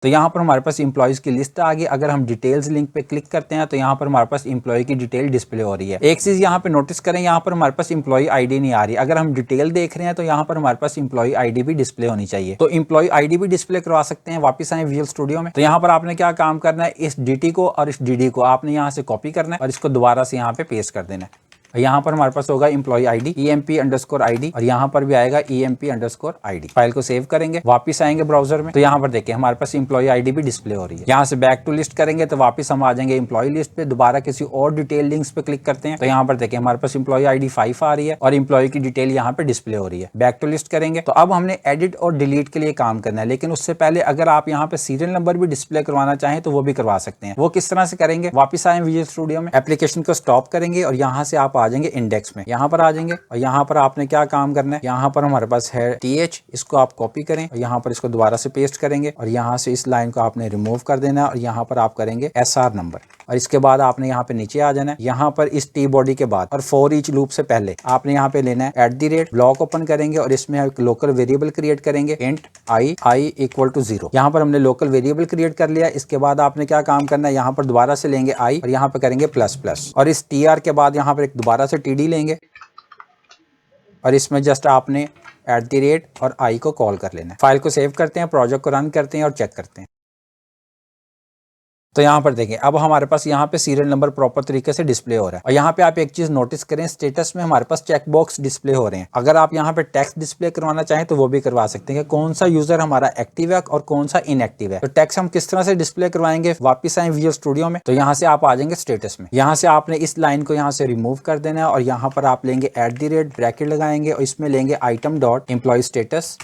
तो यहाँ पर हमारे पास एम्प्लॉयज की लिस्ट आ गई। अगर हम डिटेल्स लिंक पे क्लिक करते हैं तो यहाँ पर हमारे पास एम्प्लॉय की डिटेल डिस्प्ले हो रही है। एक चीज यहाँ पे नोटिस करें, यहाँ पर हमारे पास एम्प्लॉय आईडी नहीं आ रही। अगर हम डिटेल देख रहे हैं तो यहाँ पर हमारे पास एम्प्लॉय आईडी भी डिस्प्ले होनी चाहिए। तो एम्प्लॉय आईडी भी डिस्प्ले करवा सकते हैं। वापस आए विजुअल स्टूडियो में, तो यहाँ पर आपने क्या काम करना है, इस DT को और इस DD को आपने यहाँ से कॉपी करना है और इसको दोबारा से यहाँ पे पेस्ट कर देना है। यहाँ पर हमारे पास होगा एम्प्लॉय आईडी EMP_ID और यहाँ पर भी आएगा EMP_ID। फाइल को सेव करेंगे, वापस आएंगे ब्राउजर में, तो यहाँ पर देखिए हमारे पास एम्प्लॉय आईडी भी डिस्प्ले हो रही है। यहाँ से बैक टू लिस्ट करेंगे तो वापस हम आ जाएंगे एम्प्लॉय लिस्ट पे। दोबारा किसी और डिटेल लिंक्स पे क्लिक करते हैं तो यहाँ पर देखिए हमारे पास एम्प्लॉय आईडी 5 आ रही है और एम्प्लॉय की डिटेल यहाँ पे डिस्प्ले हो रही है। बैक टू लिस्ट करेंगे तो अब हमने एडिट और डिलीट के लिए काम करना है, लेकिन उससे पहले अगर आप यहाँ पे सीरियल नंबर भी डिस्प्ले करवाना चाहें तो वो भी करवा सकते हैं। वो किस तरह से करेंगे, वापस आए विजुअल स्टूडियो में, एप्लीकेशन को स्टॉप करेंगे और यहाँ से आप आ जाएंगे इंडेक्स में। यहाँ पर आ जाएंगे और यहाँ पर आपने क्या काम करना है, यहाँ पर हमारे पास है TH, इसको आप कॉपी करें और यहाँ पर इसको दोबारा से पेस्ट करेंगे और यहाँ से इस लाइन को आपने रिमूव कर देना और यहाँ पर आप करेंगे SR नंबर और इसके बाद आपने यहाँ पे नीचे आ जाना है। यहाँ पर इस टी बॉडी के बाद और फॉर ईच लूप से पहले आपने यहाँ पे लेना है @ ब्लॉक ओपन करेंगे और इसमें एक लोकल वेरिएबल क्रिएट करेंगे इंट i = 0। यहाँ पर हमने लोकल वेरिएबल क्रिएट कर लिया। इसके बाद आपने क्या काम करना है, यहाँ पर दोबारा से लेंगे i और यहाँ पे करेंगे ++ और इस tr के बाद यहाँ पर एक दोबारा से td लेंगे और इसमें जस्ट आपने @ और i को कॉल कर लेना है। फाइल को सेव करते हैं, प्रोजेक्ट को रन करते हैं और चेक करते हैं। तो यहाँ पर देखें, अब हमारे पास यहाँ पे सीरियल नंबर प्रॉपर तरीके से डिस्प्ले हो रहा है। और यहाँ पे आप एक चीज नोटिस करें, स्टेटस में हमारे पास चेक बॉक्स डिस्प्ले हो रहे हैं। अगर आप यहाँ पे टेक्स्ट डिस्प्ले करवाना चाहें तो वो भी करवा सकते हैं कि कौन सा यूजर हमारा एक्टिव है और कौन सा इनएक्टिव है। तो टेक्स्ट हम किस तरह से डिस्प्ले करवाएंगे, वापिस आए विजुअल स्टूडियो में, तो यहाँ से आप आ जाएंगे स्टेटस में। यहाँ से आपने इस लाइन को यहाँ से रिमूव कर देना है और यहाँ पर आप लेंगे @ ब्रैकेट लगाएंगे और इसमें लेंगे item.employee स्टेटस।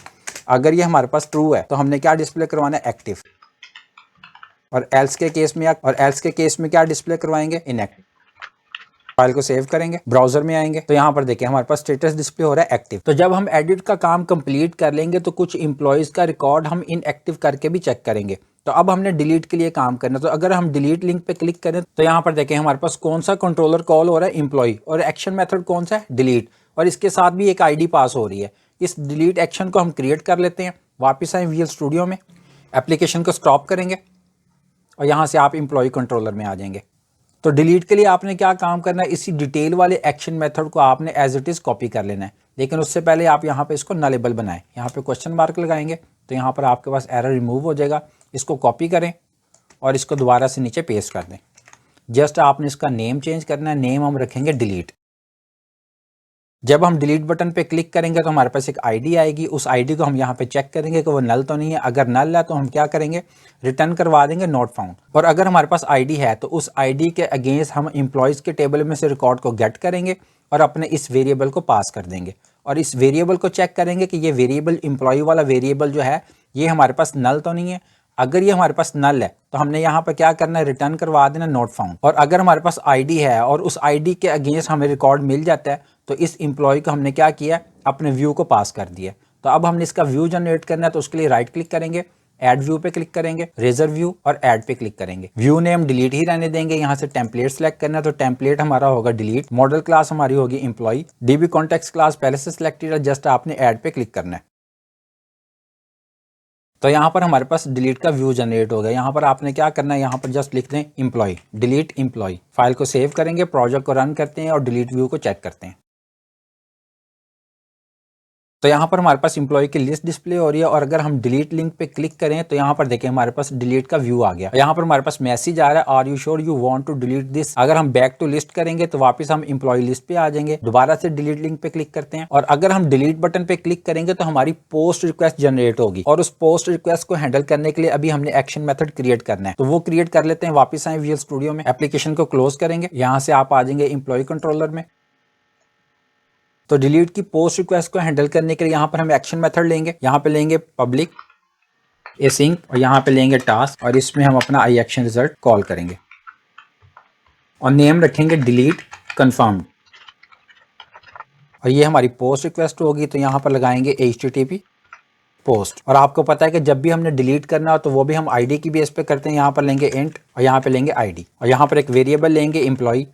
अगर ये हमारे पास ट्रू है तो हमने क्या डिस्प्ले करवाना है, एक्टिव। और एल्स के केस में क्या डिस्प्ले करवाएंगे, इनएक्टिव। फाइल को सेव करेंगे, ब्राउजर में आएंगे तो यहाँ पर देखिए हमारे पास स्टेटस डिस्प्ले हो रहा है एक्टिव। तो जब हम एडिट का काम कंप्लीट कर लेंगे तो कुछ इंप्लॉइज का रिकॉर्ड हम इनएक्टिव करके भी चेक करेंगे। तो अब हमने डिलीट के लिए काम करना है। तो अगर हम डिलीट लिंक पे क्लिक करें तो यहाँ पर देखें हमारे पास कौन सा कंट्रोलर कॉल हो रहा है, एम्प्लॉय, और एक्शन मेथड कौन सा है, डिलीट, और इसके साथ भी एक आईडी पास हो रही है। इस डिलीट एक्शन को हम क्रिएट कर लेते हैं। वापिस आए विजुअल स्टूडियो में, एप्लीकेशन को स्टॉप करेंगे और यहाँ से आप एम्प्लॉय कंट्रोलर में आ जाएंगे। तो डिलीट के लिए आपने क्या काम करना है, इसी डिटेल वाले एक्शन मेथड को आपने एज इट इज कॉपी कर लेना है। लेकिन उससे पहले आप यहाँ पे इसको नलेबल बनाएं। यहाँ पे क्वेश्चन मार्क लगाएंगे तो यहाँ पर आपके पास एरर रिमूव हो जाएगा। इसको कॉपी करें और इसको दोबारा से नीचे पेस्ट कर दें। जस्ट आपने इसका नेम चेंज करना है, नेम हम रखेंगे डिलीट। जब हम डिलीट बटन पे क्लिक करेंगे तो हमारे पास एक आईडी आएगी। उस आईडी को हम यहाँ पे चेक करेंगे कि वो नल तो नहीं है। अगर नल है तो हम क्या करेंगे, रिटर्न करवा देंगे नॉट फाउंड। और अगर हमारे पास आईडी है तो उस आईडी के अगेंस्ट हम एम्प्लॉयज़ के टेबल में से रिकॉर्ड को गेट करेंगे और अपने इस वेरिएबल को पास कर देंगे। और इस वेरिएबल को चेक करेंगे कि ये वेरिएबल, एम्प्लॉय वाला वेरिएबल जो है, ये हमारे पास नल तो नहीं है। अगर ये हमारे पास नल है तो हमने यहाँ पर क्या करना है, रिटर्न करवा देना नॉट फाउंड। और अगर हमारे पास आईडी है और उस आईडी के अगेंस्ट हमें रिकॉर्ड मिल जाता है तो इस एम्प्लॉय को हमने क्या किया, अपने व्यू को पास कर दिया। तो अब हमने इसका व्यू जनरेट करना है तो उसके लिए राइट क्लिक करेंगे, ऐड व्यू पे क्लिक करेंगे, रेजर व्यू और ऐड पे क्लिक करेंगे। व्यू नेम डिलीट ही रहने देंगे। यहाँ से टेम्पलेट सेलेक्ट करना है तो टेम्पलेट हमारा होगा डिलीट। मॉडल क्लास हमारी होगी एम्प्लॉय। डीबी कॉन्टेक्स्ट क्लास पहले से सिलेक्टेड है, जस्ट आपने ऐड पे क्लिक करना है। तो यहाँ पर हमारे पास डिलीट का व्यू जनरेट हो गया। यहाँ पर आपने क्या करना है, यहाँ पर जस्ट लिख दें एम्प्लॉय, डिलीट एम्प्लॉय। फाइल को सेव करेंगे, प्रोजेक्ट को रन करते हैं और डिलीट व्यू को चेक करते हैं। तो यहाँ पर हमारे पास एम्प्लॉय की लिस्ट डिस्प्ले हो रही है। और अगर हम डिलीट लिंक पे क्लिक करें तो यहाँ पर देखें हमारे पास डिलीट का व्यू आ गया। यहाँ पर हमारे पास मैसेज आ रहा है, are you sure you want to delete this. अगर हम बैक टू लिस्ट करेंगे तो वापस हम एम्प्लॉय लिस्ट पे आ जाएंगे। दोबारा से डिलीट लिंक पे क्लिक करते हैं और अगर हम डिलीट बटन पे क्लिक करेंगे तो हमारी पोस्ट रिक्वेस्ट जनरेट होगी। और उस पोस्ट रिक्वेस्ट को हैंडल करने के लिए अभी हमने एक्शन मेथड क्रिएट करना है, तो वो क्रिएट कर लेते हैं। वापस आए विजुअल स्टूडियो में, एप्लीकेशन को क्लोज करेंगे। यहाँ से आप आ जाएंगे एम्प्लॉय कंट्रोलर में। तो डिलीट की पोस्ट रिक्वेस्ट को हैंडल करने के लिए यहाँ पर हम एक्शन मेथड लेंगे। यहाँ पे लेंगे पब्लिक एसिंक और यहाँ पे लेंगे टास्क और इसमें हम अपना आई एक्शन रिजल्ट कॉल करेंगे और नेम रखेंगे डिलीट कंफर्म्ड। और ये हमारी पोस्ट रिक्वेस्ट होगी तो यहाँ पर लगाएंगे HTTP पोस्ट। और आपको पता है कि जब भी हमने डिलीट करना हो तो वो भी हम आईडी की बेस पे करते हैं। यहाँ पर लेंगे इंट और यहाँ पे लेंगे आईडी और यहाँ पर एक वेरिएबल लेंगे एम्प्लॉय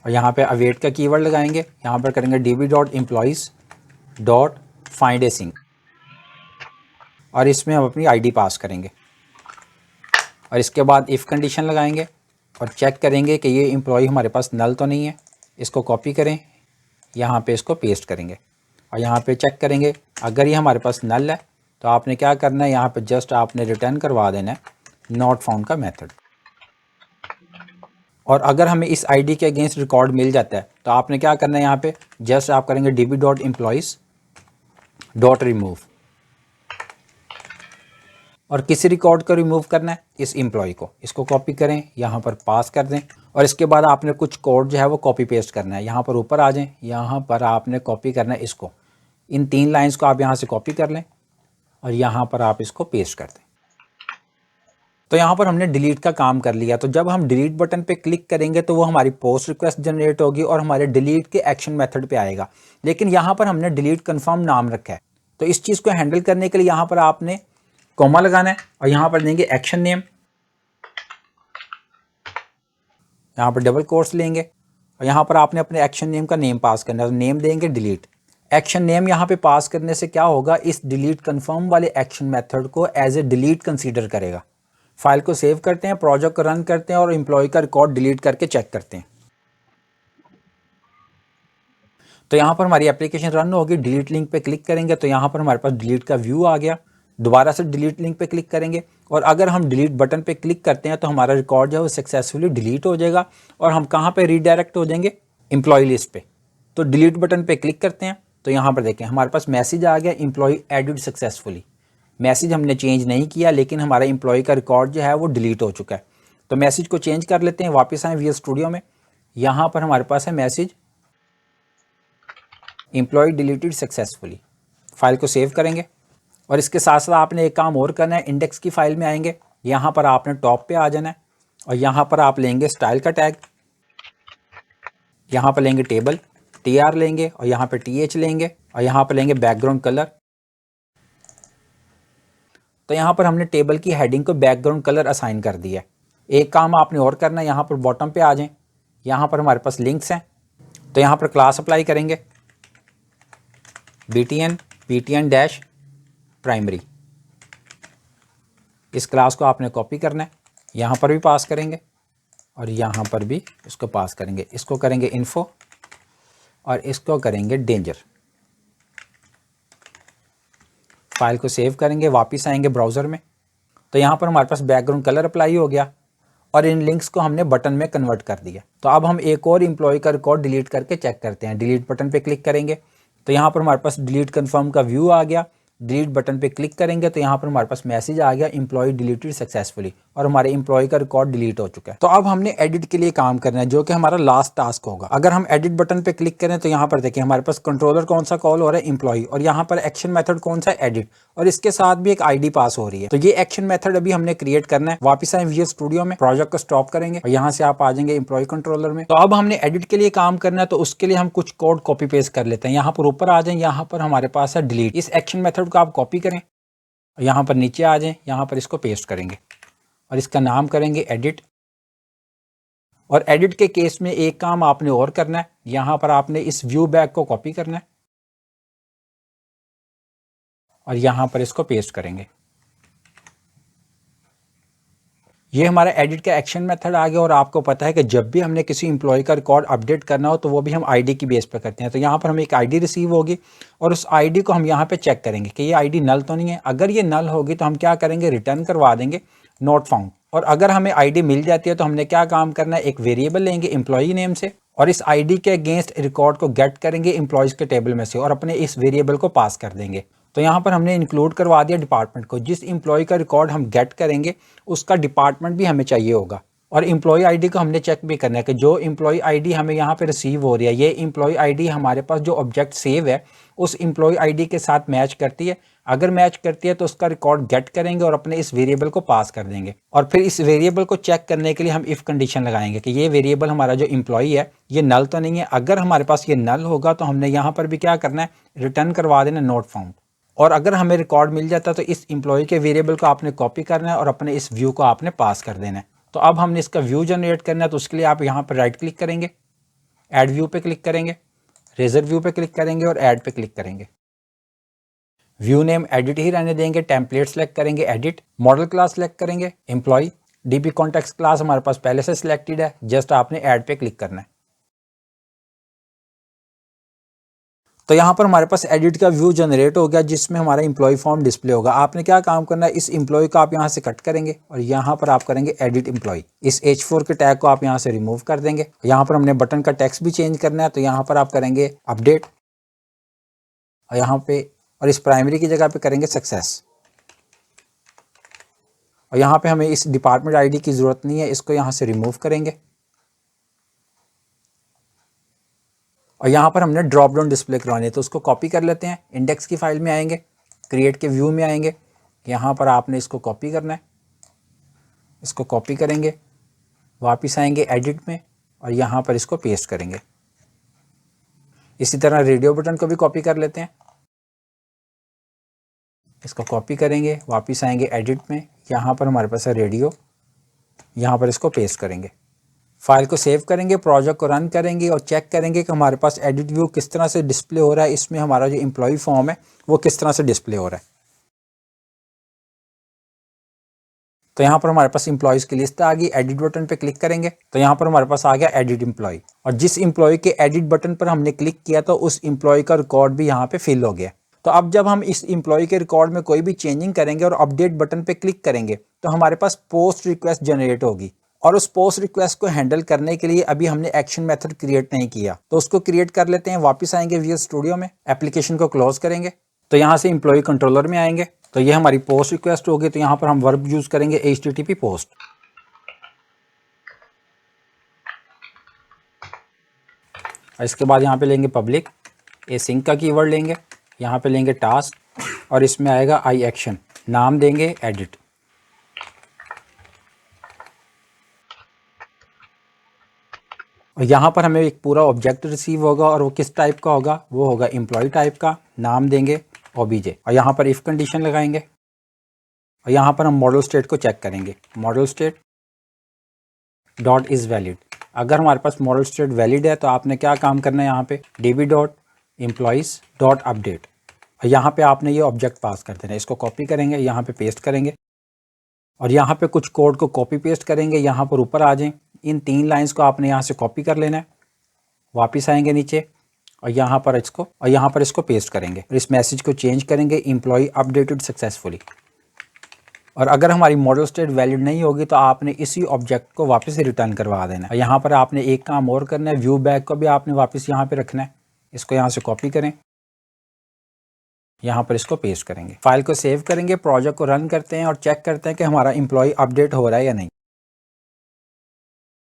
और यहाँ पे अवेट का कीवर्ड लगाएंगे। यहाँ पर करेंगे db.employees.find async और इसमें हम अपनी आईडी पास करेंगे। और इसके बाद इफ़ कंडीशन लगाएंगे और चेक करेंगे कि ये एम्प्लॉय हमारे पास नल तो नहीं है। इसको कॉपी करें, यहाँ पे इसको पेस्ट करेंगे और यहाँ पे चेक करेंगे। अगर ये हमारे पास नल है तो आपने क्या करना है, यहाँ पे जस्ट आपने रिटर्न करवा देना है नॉट फाउंड का मेथड। और अगर हमें इस आईडी के अगेंस्ट रिकॉर्ड मिल जाता है तो आपने क्या करना है, यहाँ पे जस्ट आप करेंगे db.employees.remove और किसी रिकॉर्ड को रिमूव करना है, इस एम्प्लॉय को। इसको कॉपी करें, यहाँ पर पास कर दें और इसके बाद आपने कुछ कोड जो है वो कॉपी पेस्ट करना है। यहाँ पर ऊपर आ जाएं, यहाँ पर आपने कॉपी करना है इसको। इन 3 लाइन्स को आप यहाँ से कॉपी कर लें और यहाँ पर आप इसको पेस्ट कर दें। तो यहाँ पर हमने डिलीट का काम कर लिया। तो जब हम डिलीट बटन पे क्लिक करेंगे तो वो हमारी पोस्ट रिक्वेस्ट जनरेट होगी और हमारे डिलीट के एक्शन मेथड पे आएगा। लेकिन यहाँ पर हमने डिलीट कंफर्म नाम रखा है। तो इस चीज़ को हैंडल करने के लिए यहाँ पर आपने कॉमा लगाना है और यहाँ पर देंगे एक्शन नेम यहाँ पर डबल कोट्स लेंगे और यहाँ पर आपने अपने एक्शन नेम का नेम पास करना है, तो नेम देंगे डिलीट। एक्शन नेम यहाँ पे पास करने से क्या होगा, इस डिलीट कन्फर्म वाले एक्शन मेथड को एज ए डिलीट कंसीडर करेगा। फाइल को सेव करते हैं, प्रोजेक्ट को रन करते हैं और एम्प्लॉय का रिकॉर्ड डिलीट करके चेक करते हैं। तो यहाँ पर हमारी एप्लीकेशन रन होगी। डिलीट लिंक पे क्लिक करेंगे तो यहाँ पर हमारे पास डिलीट का व्यू आ गया। दोबारा से डिलीट लिंक पे क्लिक करेंगे और अगर हम डिलीट बटन पे क्लिक करते हैं तो हमारा रिकॉर्ड जो है वो सक्सेसफुली डिलीट हो जाएगा और हम कहाँ पे रीडायरेक्ट हो जाएंगे, एम्प्लॉय लिस्ट पे। तो डिलीट बटन पे क्लिक करते हैं तो यहाँ पर देखें हमारे पास मैसेज आ गया, एम्प्लॉय एडिड सक्सेसफुली। मैसेज हमने चेंज नहीं किया लेकिन हमारा एम्प्लॉय का रिकॉर्ड जो है वो डिलीट हो चुका है। तो मैसेज को चेंज कर लेते हैं, वापस आए VS स्टूडियो में। यहाँ पर हमारे पास है message employee deleted successfully. File को सेव करेंगे और इसके साथ साथ आपने एक काम और करना है, इंडेक्स की फाइल में आएंगे, यहाँ पर आपने टॉप पे आ जाना है और यहाँ पर आप लेंगे स्टाइल का टैग, यहाँ पर लेंगे टेबल TR लेंगे और यहाँ पे TH लेंगे और यहाँ पर लेंगे बैकग्राउंड कलर। तो यहाँ पर हमने टेबल की हेडिंग को बैकग्राउंड कलर असाइन कर दिया है। एक काम आपने और करना है, यहाँ पर बॉटम पे आ जाएं, यहाँ पर हमारे पास लिंक्स हैं तो यहाँ पर क्लास अप्लाई करेंगे BTN PTN डैश प्राइमरी। इस क्लास को आपने कॉपी करना है, यहाँ पर भी पास करेंगे और यहाँ पर भी इसको पास करेंगे। इसको करेंगे इन्फो और इसको करेंगे डेंजर। फाइल को सेव करेंगे, वापस आएंगे ब्राउज़र में तो यहाँ पर हमारे पास बैकग्राउंड कलर अप्लाई हो गया और इन लिंक्स को हमने बटन में कन्वर्ट कर दिया। तो अब हम एक और एम्प्लॉय का रिकॉर्ड डिलीट करके चेक करते हैं। डिलीट बटन पे क्लिक करेंगे तो यहाँ पर हमारे पास डिलीट कन्फर्म का व्यू आ गया। डिलीट बटन पे क्लिक करेंगे तो यहाँ पर हमारे पास मैसेज आ गया, एम्प्लॉय डिलीटेड सक्सेसफुली, और हमारे एम्प्लॉय का रिकॉर्ड डिलीट हो चुका है। तो अब हमने एडिट के लिए काम करना है जो कि हमारा लास्ट टास्क होगा। अगर हम एडिट बटन पे क्लिक करें तो यहाँ पर देखिए हमारे पास कंट्रोलर कौन सा कॉल हो रहा है, एम्प्लॉय, और यहाँ पर एक्शन मेथड कौन सा, एडिट, और इसके साथ भी एक ID पास हो रही है। तो ये एक्शन मेथड अभी हमने क्रिएट करना है। वापस आए VS स्टूडियो में, प्रोजेक्ट को स्टॉप करेंगे और यहाँ से आप आ जाएंगे एम्प्लॉय कंट्रोलर में। तो अब हमने एडिट के लिए काम करना है तो उसके लिए हम कुछ कोड कॉपी पेस्ट कर लेते हैं। यहाँ पर ऊपर आ जाए, यहाँ पर हमारे पास है डिलीट। इस एक्शन मेथड को आप कॉपी करें, यहाँ पर नीचे आ जाएं, यहाँ पर इसको पेस्ट करेंगे और इसका नाम करेंगे एडिट। और एडिट के केस में एक काम आपने और करना है, यहाँ पर आपने इस व्यू बैक को कॉपी करना है और यहाँ पर इसको पेस्ट करेंगे। ये हमारा एडिट का एक्शन मेथड आ गया। और आपको पता है कि जब भी हमने किसी एम्प्लॉय का रिकॉर्ड अपडेट करना हो तो वो भी हम ID की बेस पर करते हैं। तो यहाँ पर हमें एक ID रिसीव होगी और उस ID को हम यहाँ पे चेक करेंगे कि ये ID नल तो नहीं है। अगर ये नल होगी तो हम क्या करेंगे, रिटर्न करवा देंगे नॉट फाउंड। और अगर हमें ID मिल जाती है तो हमने क्या काम करना है, एक वेरिएबल लेंगे एम्प्लॉय नेम से और इस ID के अगेंस्ट रिकॉर्ड को गेट करेंगे एम्प्लॉयज के टेबल में से और अपने इस वेरिएबल को पास कर देंगे। तो यहाँ पर हमने इंक्लूड करवा दिया डिपार्टमेंट को। जिस एम्प्लॉय का रिकॉर्ड हम गेट करेंगे उसका डिपार्टमेंट भी हमें चाहिए होगा। और एम्प्लॉय ID को हमने चेक भी करना है कि जो एम्प्लॉय ID हमें यहाँ पे रिसीव हो रही है, ये एम्प्लॉय ID हमारे पास जो ऑब्जेक्ट सेव है उस एम्प्लॉय ID के साथ मैच करती है। अगर मैच करती है तो उसका रिकॉर्ड गेट करेंगे और अपने इस वेरिएबल को पास कर देंगे। और फिर इस वेरिएबल को चेक करने के लिए हम इफ कंडीशन लगाएंगे कि ये वेरिएबल हमारा जो एम्प्लॉय है ये नल तो नहीं है। अगर हमारे पास ये नल होगा तो हमने यहाँ पर भी क्या करना है, रिटर्न करवा देना नॉट फाउंड। और अगर हमें रिकॉर्ड मिल जाता तो इस एम्प्लॉय के वेरिएबल को आपने कॉपी करना है और अपने इस व्यू को आपने पास कर देना है। तो अब हमने इसका व्यू जनरेट करना है तो उसके लिए आप यहाँ पर राइट क्लिक करेंगे, ऐड व्यू पे क्लिक करेंगे, रेजर व्यू पे क्लिक करेंगे और ऐड पे क्लिक करेंगे। व्यू नेम एडिट ही रहने देंगे, टेम्पलेट सेलेक्ट करेंगे एडिट, मॉडल क्लास सेलेक्ट करेंगे एम्प्लॉय, DP कॉन्टेक्स्ट क्लास हमारे पास पहले से सिलेक्टेड है, जस्ट आपने ऐड पे क्लिक करना है। तो यहाँ पर हमारे पास एडिट का व्यू जनरेट हो गया जिसमें हमारा एम्प्लॉय फॉर्म डिस्प्ले होगा। आपने क्या काम करना है, इस एम्प्लॉय को आप यहाँ से कट करेंगे और यहाँ पर आप करेंगे एडिट एम्प्लॉय। इस H4 के टैग को आप यहाँ से रिमूव कर देंगे। यहाँ पर हमने बटन का टेक्स्ट भी चेंज करना है तो यहाँ पर आप करेंगे अपडेट और यहाँ पे और इस प्राइमरी की जगह पे करेंगे सक्सेस। और यहाँ पे हमें इस डिपार्टमेंट ID की ज़रूरत नहीं है, इसको यहाँ से रिमूव करेंगे। और यहाँ पर हमने ड्रॉप डाउन डिस्प्ले करवानी है तो उसको कॉपी कर लेते हैं। इंडेक्स की फाइल में आएंगे, क्रिएट के व्यू में आएंगे, यहाँ पर आपने इसको कॉपी करना है। इसको कॉपी करेंगे, वापस आएंगे एडिट में और यहाँ पर इसको पेस्ट करेंगे। इसी तरह रेडियो बटन को भी कॉपी कर लेते हैं। इसको कॉपी करेंगे, वापस आएंगे एडिट में, यहाँ पर हमारे पास है रेडियो, यहाँ पर इसको पेस्ट करेंगे। फाइल को सेव करेंगे, प्रोजेक्ट को रन करेंगे और चेक करेंगे कि हमारे पास एडिट व्यू किस तरह से डिस्प्ले हो रहा है, इसमें हमारा जो एम्प्लॉय फॉर्म है वो किस तरह से डिस्प्ले हो रहा है। तो यहाँ पर हमारे पास एम्प्लॉयज़ की लिस्ट आ गई। एडिट बटन पे क्लिक करेंगे तो यहाँ पर हमारे पास आ गया एडिट एम्प्लॉय, और जिस एम्प्लॉय के एडिट बटन पर हमने क्लिक किया तो उस एम्प्लॉय का रिकॉर्ड भी यहाँ पे फिल हो गया। तो अब जब हम इस एम्प्लॉय के रिकॉर्ड में कोई भी चेंजिंग करेंगे और अपडेट बटन पे क्लिक करेंगे तो हमारे पास पोस्ट रिक्वेस्ट जनरेट होगी, और उस पोस्ट रिक्वेस्ट को हैंडल करने के लिए अभी हमने एक्शन मेथड क्रिएट नहीं किया, तो उसको क्रिएट कर लेते हैं। वापस आएंगे विजुअल स्टूडियो में, एप्लीकेशन को क्लोज करेंगे तो यहाँ से एम्प्लॉय कंट्रोलर में आएंगे तो ये हमारी पोस्ट रिक्वेस्ट होगी। तो यहाँ पर हम वर्ब यूज करेंगे HTTP पोस्ट। इसके बाद यहाँ पे लेंगे पब्लिक, एसिंक का कीवर्ड लेंगे, यहाँ पे लेंगे टास्क और इसमें आएगा आई एक्शन, नाम देंगे एडिट। और यहाँ पर हमें एक पूरा ऑब्जेक्ट रिसीव होगा और वो किस टाइप का होगा, वो होगा एम्प्लॉय टाइप का, नाम देंगे OBJ और यहाँ पर इफ कंडीशन लगाएंगे और यहाँ पर हम मॉडल स्टेट को चेक करेंगे, model state dot is valid. अगर हमारे पास मॉडल स्टेट वैलिड है तो आपने क्या काम करना है, यहाँ पे db dot employees dot update और यहाँ पे आपने ये ऑब्जेक्ट पास कर देना है। इसको कॉपी करेंगे, यहाँ पे पेस्ट करेंगे और यहाँ पे कुछ कोड को कॉपी पेस्ट करेंगे। यहाँ पर ऊपर आ जाएं, इन 3 लाइंस को आपने यहाँ से कॉपी कर लेना है। वापस आएंगे नीचे और यहाँ पर इसको पेस्ट करेंगे और इस मैसेज को चेंज करेंगे, एम्प्लॉय अपडेटेड सक्सेसफुली। और अगर हमारी मॉडल स्टेट वैलिड नहीं होगी तो आपने इसी ऑब्जेक्ट को वापस रिटर्न करवा देना है। यहाँ पर आपने एक काम और करना है, व्यू बैक को भी आपने वापस यहाँ पे रखना है। इसको यहाँ से कॉपी करें, यहाँ पर इसको पेस्ट करेंगे, फाइल को सेव करेंगे, प्रोजेक्ट को रन करते हैं और चेक करते हैं कि हमारा एम्प्लॉय अपडेट हो रहा है या नहीं।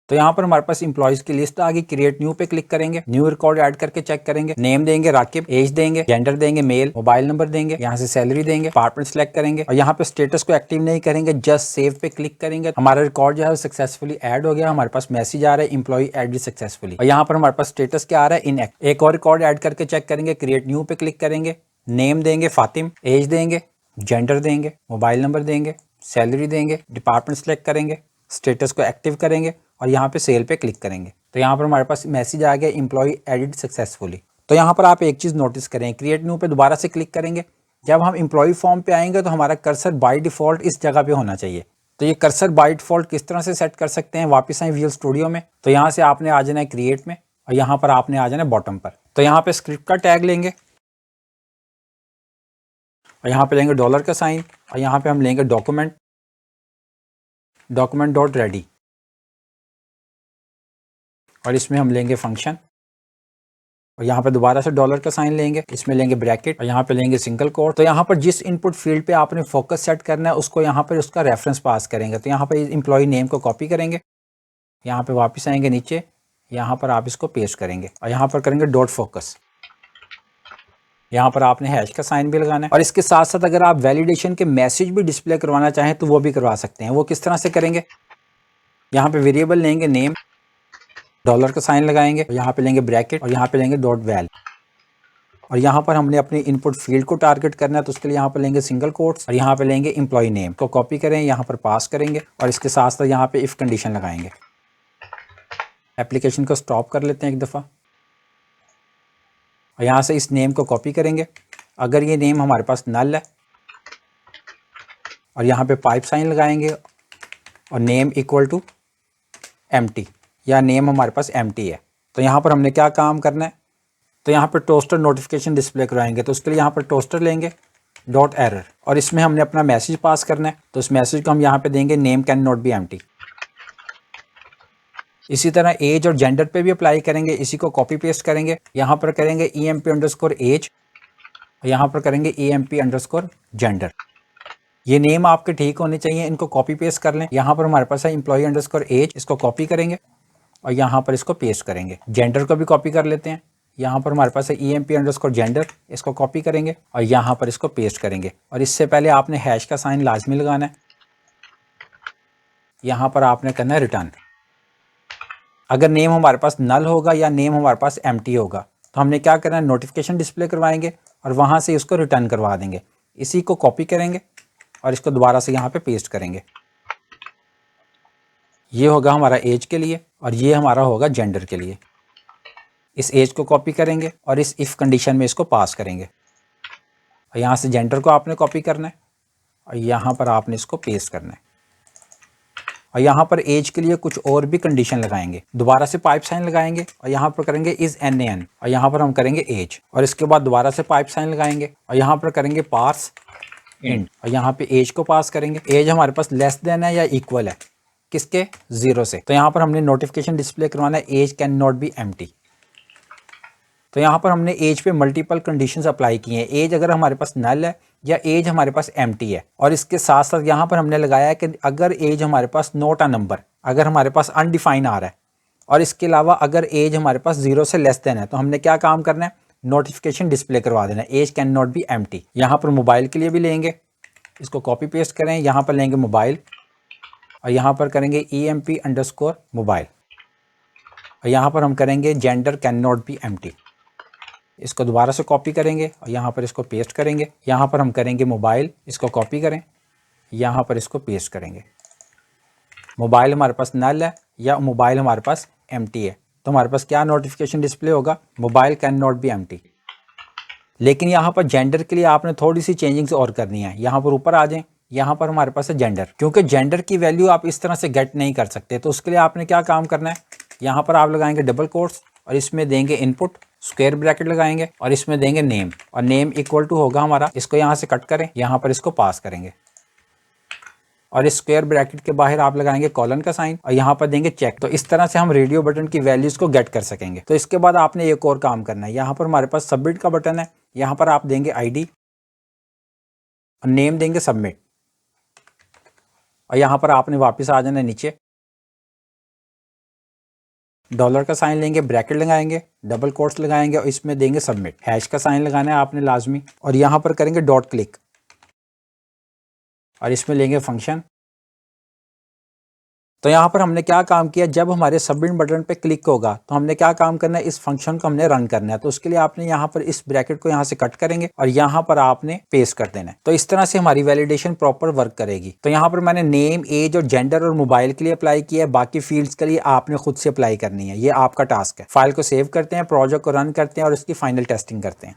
तो यहाँ पर हमारे पास एम्प्लॉयज की लिस्ट आ गई। क्रिएट न्यू पे क्लिक करेंगे, न्यू रिकॉर्ड ऐड करके चेक करेंगे। नेम देंगे राकिब, एज देंगे, जेंडर देंगे मेल, मोबाइल नंबर देंगे, यहाँ से सैलरी देंगे, डिपार्टमेंट सेलेक्ट करेंगे और यहाँ पे स्टेटस को एक्टिव नहीं करेंगे, जस्ट सेव पे क्लिक करेंगे। हमारा रिकॉर्ड जो है सक्सेसफुली ऐड हो गया। हमारे पास मैसेज आ रहा है एम्प्लॉय एड सक्सेसफुली और यहाँ पर हमारे पास स्टेटस क्या आ रहा है, इनएक्टिव। एक और रिकॉर्ड ऐड करके चेक करेंगे, क्रिएट न्यू पे क्लिक करेंगे, नेम देंगे फातिम, एज देंगे, जेंडर देंगे, मोबाइल नंबर देंगे, सैलरी देंगे, डिपार्टमेंट सेलेक्ट करेंगे, स्टेटस को एक्टिव करेंगे और यहाँ पे सेल पे क्लिक करेंगे। तो यहाँ पर हमारे पास मैसेज आ गया एम्प्लॉय एडिड सक्सेसफुली। तो यहाँ पर आप एक चीज़ नोटिस करें, क्रिएट न्यू पे दोबारा से क्लिक करेंगे। जब हम एम्प्लॉय फॉर्म पे आएंगे तो हमारा कर्सर बाय डिफॉल्ट इस जगह पे होना चाहिए। तो ये कर्सर बाय डिफॉल्ट किस तरह से सेट कर सकते हैं, वापस आए विजुअल स्टूडियो में तो यहाँ से आपने आ जाना है क्रिएट में और यहाँ पर आपने आ जाना है बॉटम पर। तो यहाँ पे स्क्रिप्ट का टैग लेंगे और यहाँ पे लेंगे डॉलर का साइन और यहाँ पे हम लेंगे डॉक्यूमेंट डॉट रेडी और इसमें हम लेंगे फंक्शन और यहाँ पे दोबारा से डॉलर का साइन लेंगे, इसमें लेंगे ब्रैकेट और यहाँ पे लेंगे सिंगल कोट। तो यहाँ पर जिस इनपुट फील्ड पे आपने फोकस सेट करना है उसको यहाँ पर उसका रेफरेंस पास करेंगे। तो यहाँ पर एम्प्लॉय नेम को कॉपी करेंगे, यहाँ पे वापस आएंगे नीचे, यहाँ पर आप इसको पेस्ट करेंगे और यहाँ पर करेंगे डॉट फोकस। यहाँ पर आपने हैश का साइन भी लगाना है और इसके साथ साथ अगर आप वैलिडेशन के मैसेज भी डिस्प्ले करवाना चाहें तो वो भी करवा सकते हैं। वो किस तरह से करेंगे, यहाँ पे वेरिएबल लेंगे नेम, डॉलर का साइन लगाएंगे और यहाँ पे लेंगे ब्रैकेट और यहाँ पे लेंगे डॉट वैल और यहाँ पर हमने अपनी इनपुट फील्ड को टारगेट करना है तो उसके लिए यहाँ पर लेंगे सिंगल कोट्स और यहाँ पे लेंगे एम्प्लॉय नेम को कॉपी करें, यहाँ पर पास करेंगे और इसके साथ साथ यहाँ पे इफ कंडीशन लगाएंगे। एप्लीकेशन को स्टॉप कर लेते हैं एक दफ़ा और यहाँ से इस नेम को कॉपी करेंगे। अगर ये नेम हमारे पास नल है और यहाँ पे पाइप साइन लगाएंगे और नेम इक्वल टू एम्प्टी या नेम हमारे पास एम्प्टी है। तो यहाँ पर हमने क्या काम करना है, तो यहाँ पर टोस्टर नोटिफिकेशन डिस्प्ले कराएंगे तो उसके लिए यहाँ पर टोस्टर लेंगे डॉट एरर और इसमें हमने अपना मैसेज पास करना है। तो इस मैसेज को हम यहाँ पे देंगे name can not be empty. इसी तरह एज और जेंडर पे भी अप्लाई करेंगे, इसी को कॉपी पेस्ट करेंगे, यहाँ पर करेंगे EMP_age और यहाँ पर करेंगे EMP_gender। ये नेम आपके ठीक होने चाहिए, इनको कॉपी पेस्ट कर लें। यहाँ पर हमारे पास है employee_age, इसको कॉपी करेंगे और यहाँ पर इसको पेस्ट करेंगे। जेंडर को भी कॉपी कर लेते हैं, यहाँ पर हमारे पास है EMP_gender, इसको कॉपी करेंगे और यहाँ पर इसको पेस्ट करेंगे और इससे पहले आपने हैश का साइन लाजमी लगाना है। यहाँ पर आपने करना है रिटर्न। अगर नेम हमारे पास नल होगा या नेम हमारे पास एम्प्टी होगा तो हमने क्या करना है, नोटिफिकेशन डिस्प्ले करवाएंगे और वहाँ से उसको रिटर्न करवा देंगे। इसी को कॉपी करेंगे और इसको दोबारा से यहाँ पे पेस्ट करेंगे। ये होगा हमारा एज के लिए और ये हमारा होगा जेंडर के लिए। इस एज को कॉपी करेंगे और इस इफ़ कंडीशन में इसको पास करेंगे और यहाँ से जेंडर को आपने कॉपी करना है और यहाँ पर आपने इसको पेस्ट करना है और यहाँ पर एज के लिए कुछ और भी कंडीशन लगाएंगे। दोबारा से पाइप साइन लगाएंगे और यहाँ पर करेंगे इज NaN और यहाँ पर हम करेंगे एज और इसके बाद दोबारा से पाइप साइन लगाएंगे और यहाँ पर करेंगे पास इंट और यहाँ पे एज को पास करेंगे। एज हमारे पास लेस देन है या इक्वल है किसके, 0 से। तो यहाँ पर हमने नोटिफिकेशन डिस्प्ले करवाना है age can not be empty. तो यहाँ पर हमने एज पे मल्टीपल कंडीशंस अप्लाई की हैं। एज अगर हमारे पास नल है या एज हमारे पास एम्प्टी है और इसके साथ साथ यहाँ पर हमने लगाया है कि अगर एज हमारे पास नॉट अ नंबर, अगर हमारे पास अनडिफाइन आ रहा है और इसके अलावा अगर एज हमारे पास 0 से लेस देन है तो हमने क्या काम करना है, नोटिफिकेशन डिस्प्ले करवा देना है age can not be empty. यहाँ पर मोबाइल के लिए भी लेंगे, इसको कॉपी पेस्ट करें, यहाँ पर लेंगे मोबाइल और यहाँ पर करेंगे EMP_मोबाइल और यहाँ पर हम करेंगे gender can not be empty. इसको दोबारा से कॉपी करेंगे और यहाँ पर इसको पेस्ट करेंगे। यहाँ पर हम करेंगे मोबाइल, इसको कॉपी करें, यहाँ पर इसको पेस्ट करेंगे। मोबाइल हमारे पास नल है या मोबाइल हमारे पास एम्प्टी है तो हमारे पास क्या नोटिफिकेशन डिस्प्ले होगा, mobile can not be empty. लेकिन यहाँ पर जेंडर के लिए आपने थोड़ी सी चेंजिंग्स और करनी है। यहाँ पर ऊपर आ जाएं, यहाँ पर हमारे पास है जेंडर, क्योंकि जेंडर की वैल्यू आप इस तरह से गेट नहीं कर सकते। तो उसके लिए आपने क्या काम करना है, यहाँ पर आप लगाएंगे डबल कोट्स और इसमें देंगे इनपुट, स्क्वायर ब्रैकेट लगाएंगे और इसमें देंगे नेम और नेम इक्वल टू होगा हमारा, इसको यहाँ से कट करें, यहाँ पर इसको पास करेंगे और इस स्क्वायर ब्रैकेट के बाहर आप लगाएंगे कॉलन का साइन और यहाँ पर देंगे चेक। तो इस तरह से हम रेडियो बटन की वैल्यूज को गेट कर सकेंगे। तो इसके बाद आपने एक और काम करना है, यहाँ पर हमारे पास सबमिट का बटन है, यहाँ पर आप देंगे ID और नेम देंगे सबमिट और यहाँ पर आपने वापस आ जाना नीचे, डॉलर का साइन लेंगे, ब्रैकेट लगाएंगे, डबल कोट्स लगाएंगे और इसमें देंगे सबमिट। हैश का साइन लगाना है आपने लाजमी और यहाँ पर करेंगे डॉट क्लिक और इसमें लेंगे फंक्शन। तो यहाँ पर हमने क्या काम किया, जब हमारे सबमिट बटन पे क्लिक होगा तो हमने क्या काम करना है, इस फंक्शन को हमने रन करना है। तो उसके लिए आपने यहाँ पर इस ब्रैकेट को यहाँ से कट करेंगे और यहाँ पर आपने पेस्ट कर देना है। तो इस तरह से हमारी वैलिडेशन प्रॉपर वर्क करेगी। तो यहाँ पर मैंने नेम, एज और जेंडर और मोबाइल के लिए अप्लाई किया है, बाकी फील्ड्स के लिए आपने खुद से अप्लाई करनी है, ये आपका टास्क है। फाइल को सेव करते हैं, प्रोजेक्ट को रन करते हैं और इसकी फाइनल टेस्टिंग करते हैं।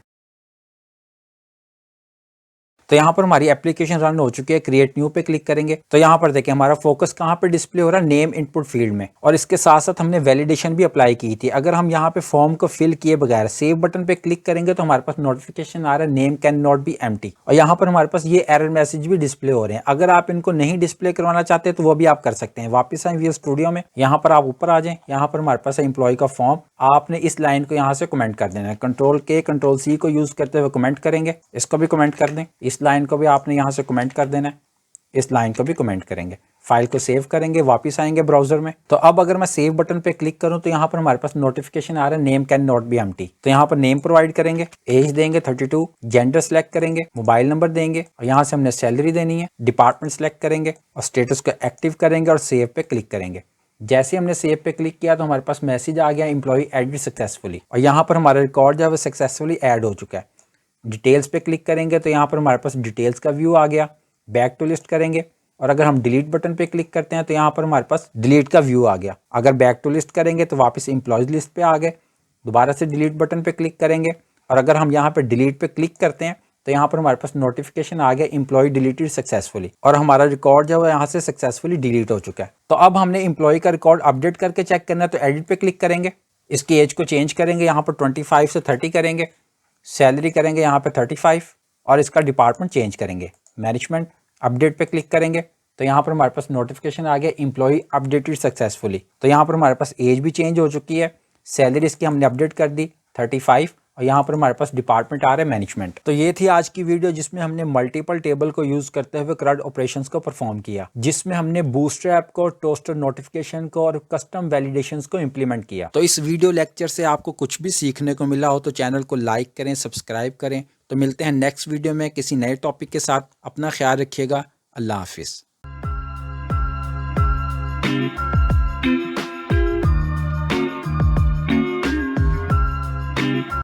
तो यहाँ पर हमारी एप्लीकेशन रन हो चुकी है। क्रिएट न्यू पे क्लिक करेंगे तो यहाँ पर देखें हमारा फोकस कहाँ पे डिस्प्ले हो रहा है, नेम इनपुट फील्ड में। और इसके साथ साथ हमने वैलिडेशन भी अप्लाई की थी। अगर हम यहाँ पे फॉर्म को फिल किए बगैर सेव बटन पे क्लिक करेंगे तो हमारे पास नोटिफिकेशन आ रहा है name can not be empty और यहाँ पर हमारे पास ये एरर मैसेज भी डिस्प्ले हो रहे हैं। अगर आप इनको नहीं डिस्प्ले करवाना चाहते तो वो भी आप कर सकते हैं। वापस आए वीएस स्टूडियो में, यहाँ पर आप ऊपर आ जाएं, यहाँ पर हमारे पास है एम्प्लॉय का फॉर्म। आपने इस लाइन को यहाँ से कमेंट कर देना है, Ctrl+K Ctrl+C को यूज करते हुए कमेंट करेंगे। इसको भी कमेंट कर दें, इस लाइन को भी आपने यहाँ से कमेंट कर देना है, इस लाइन को भी कमेंट करेंगे। फाइल को सेव करेंगे, वापस आएंगे ब्राउजर में। तो अब अगर मैं सेव बटन पे क्लिक करूं तो यहाँ पर हमारे पास नोटिफिकेशन आ रहा है name can not be empty. तो यहाँ पर नेम प्रोवाइड करेंगे, एज देंगे 32, जेंडर सेलेक्ट करेंगे, मोबाइल नंबर देंगे और यहाँ से हमने सैलरी देनी है, डिपार्टमेंट सेलेक्ट करेंगे और स्टेटस को एक्टिव करेंगे और सेव पे क्लिक करेंगे। जैसे हमने सेव पे क्लिक किया तो हमारे पास मैसेज आ गया एम्प्लॉय एडेड सक्सेसफुली और यहाँ पर हमारा रिकॉर्ड जो है वो सक्सेसफुली ऐड हो चुका है। डिटेल्स पे क्लिक करेंगे तो यहाँ पर हमारे पास डिटेल्स का व्यू आ गया। बैक टू लिस्ट करेंगे और अगर हम डिलीट बटन पे क्लिक करते हैं तो यहाँ पर हमारे पास डिलीट का व्यू आ गया। अगर बैक टू लिस्ट करेंगे तो वापस एम्प्लॉयज लिस्ट पे आ गए। दोबारा से डिलीट बटन पे क्लिक करेंगे और अगर हम यहाँ पे डिलीट पे क्लिक करते हैं तो यहाँ पर हमारे पास नोटिफिकेशन आ गया एम्प्लॉय डिलीटेड सक्सेसफुली और हमारा रिकॉर्ड जो है यहाँ से सक्सेसफुली डिलीट हो चुका है। तो अब हमने एम्प्लॉय का रिकॉर्ड अपडेट करके चेक करना है तो एडिट पे क्लिक करेंगे, इसकी एज को चेंज करेंगे, यहाँ पर 25 से 30 करेंगे, सैलरी करेंगे यहाँ पे 35 और इसका डिपार्टमेंट चेंज करेंगे मैनेजमेंट। अपडेट पे क्लिक करेंगे तो यहाँ पर हमारे पास नोटिफिकेशन आ गया एम्प्लॉय अपडेटेड सक्सेसफुली। तो यहाँ पर हमारे पास एज भी चेंज हो चुकी है, सैलरी इसकी हमने अपडेट कर दी 35 और यहाँ पर हमारे पास डिपार्टमेंट आ रहा है मैनेजमेंट। तो ये थी आज की वीडियो जिसमें हमने मल्टीपल टेबल को यूज करते हुए CRUD ऑपरेशंस को परफॉर्म किया, जिसमें हमने बूटस्ट्रैप को, टोस्टर नोटिफिकेशन को और कस्टम वैलिडेशंस को इंप्लीमेंट किया। तो इस वीडियो लेक्चर से आपको कुछ भी सीखने को मिला हो तो चैनल को लाइक करें, सब्सक्राइब करें। तो मिलते हैं नेक्स्ट वीडियो में किसी नए टॉपिक के साथ। अपना ख्याल रखिएगा। अल्लाह हाफिज़।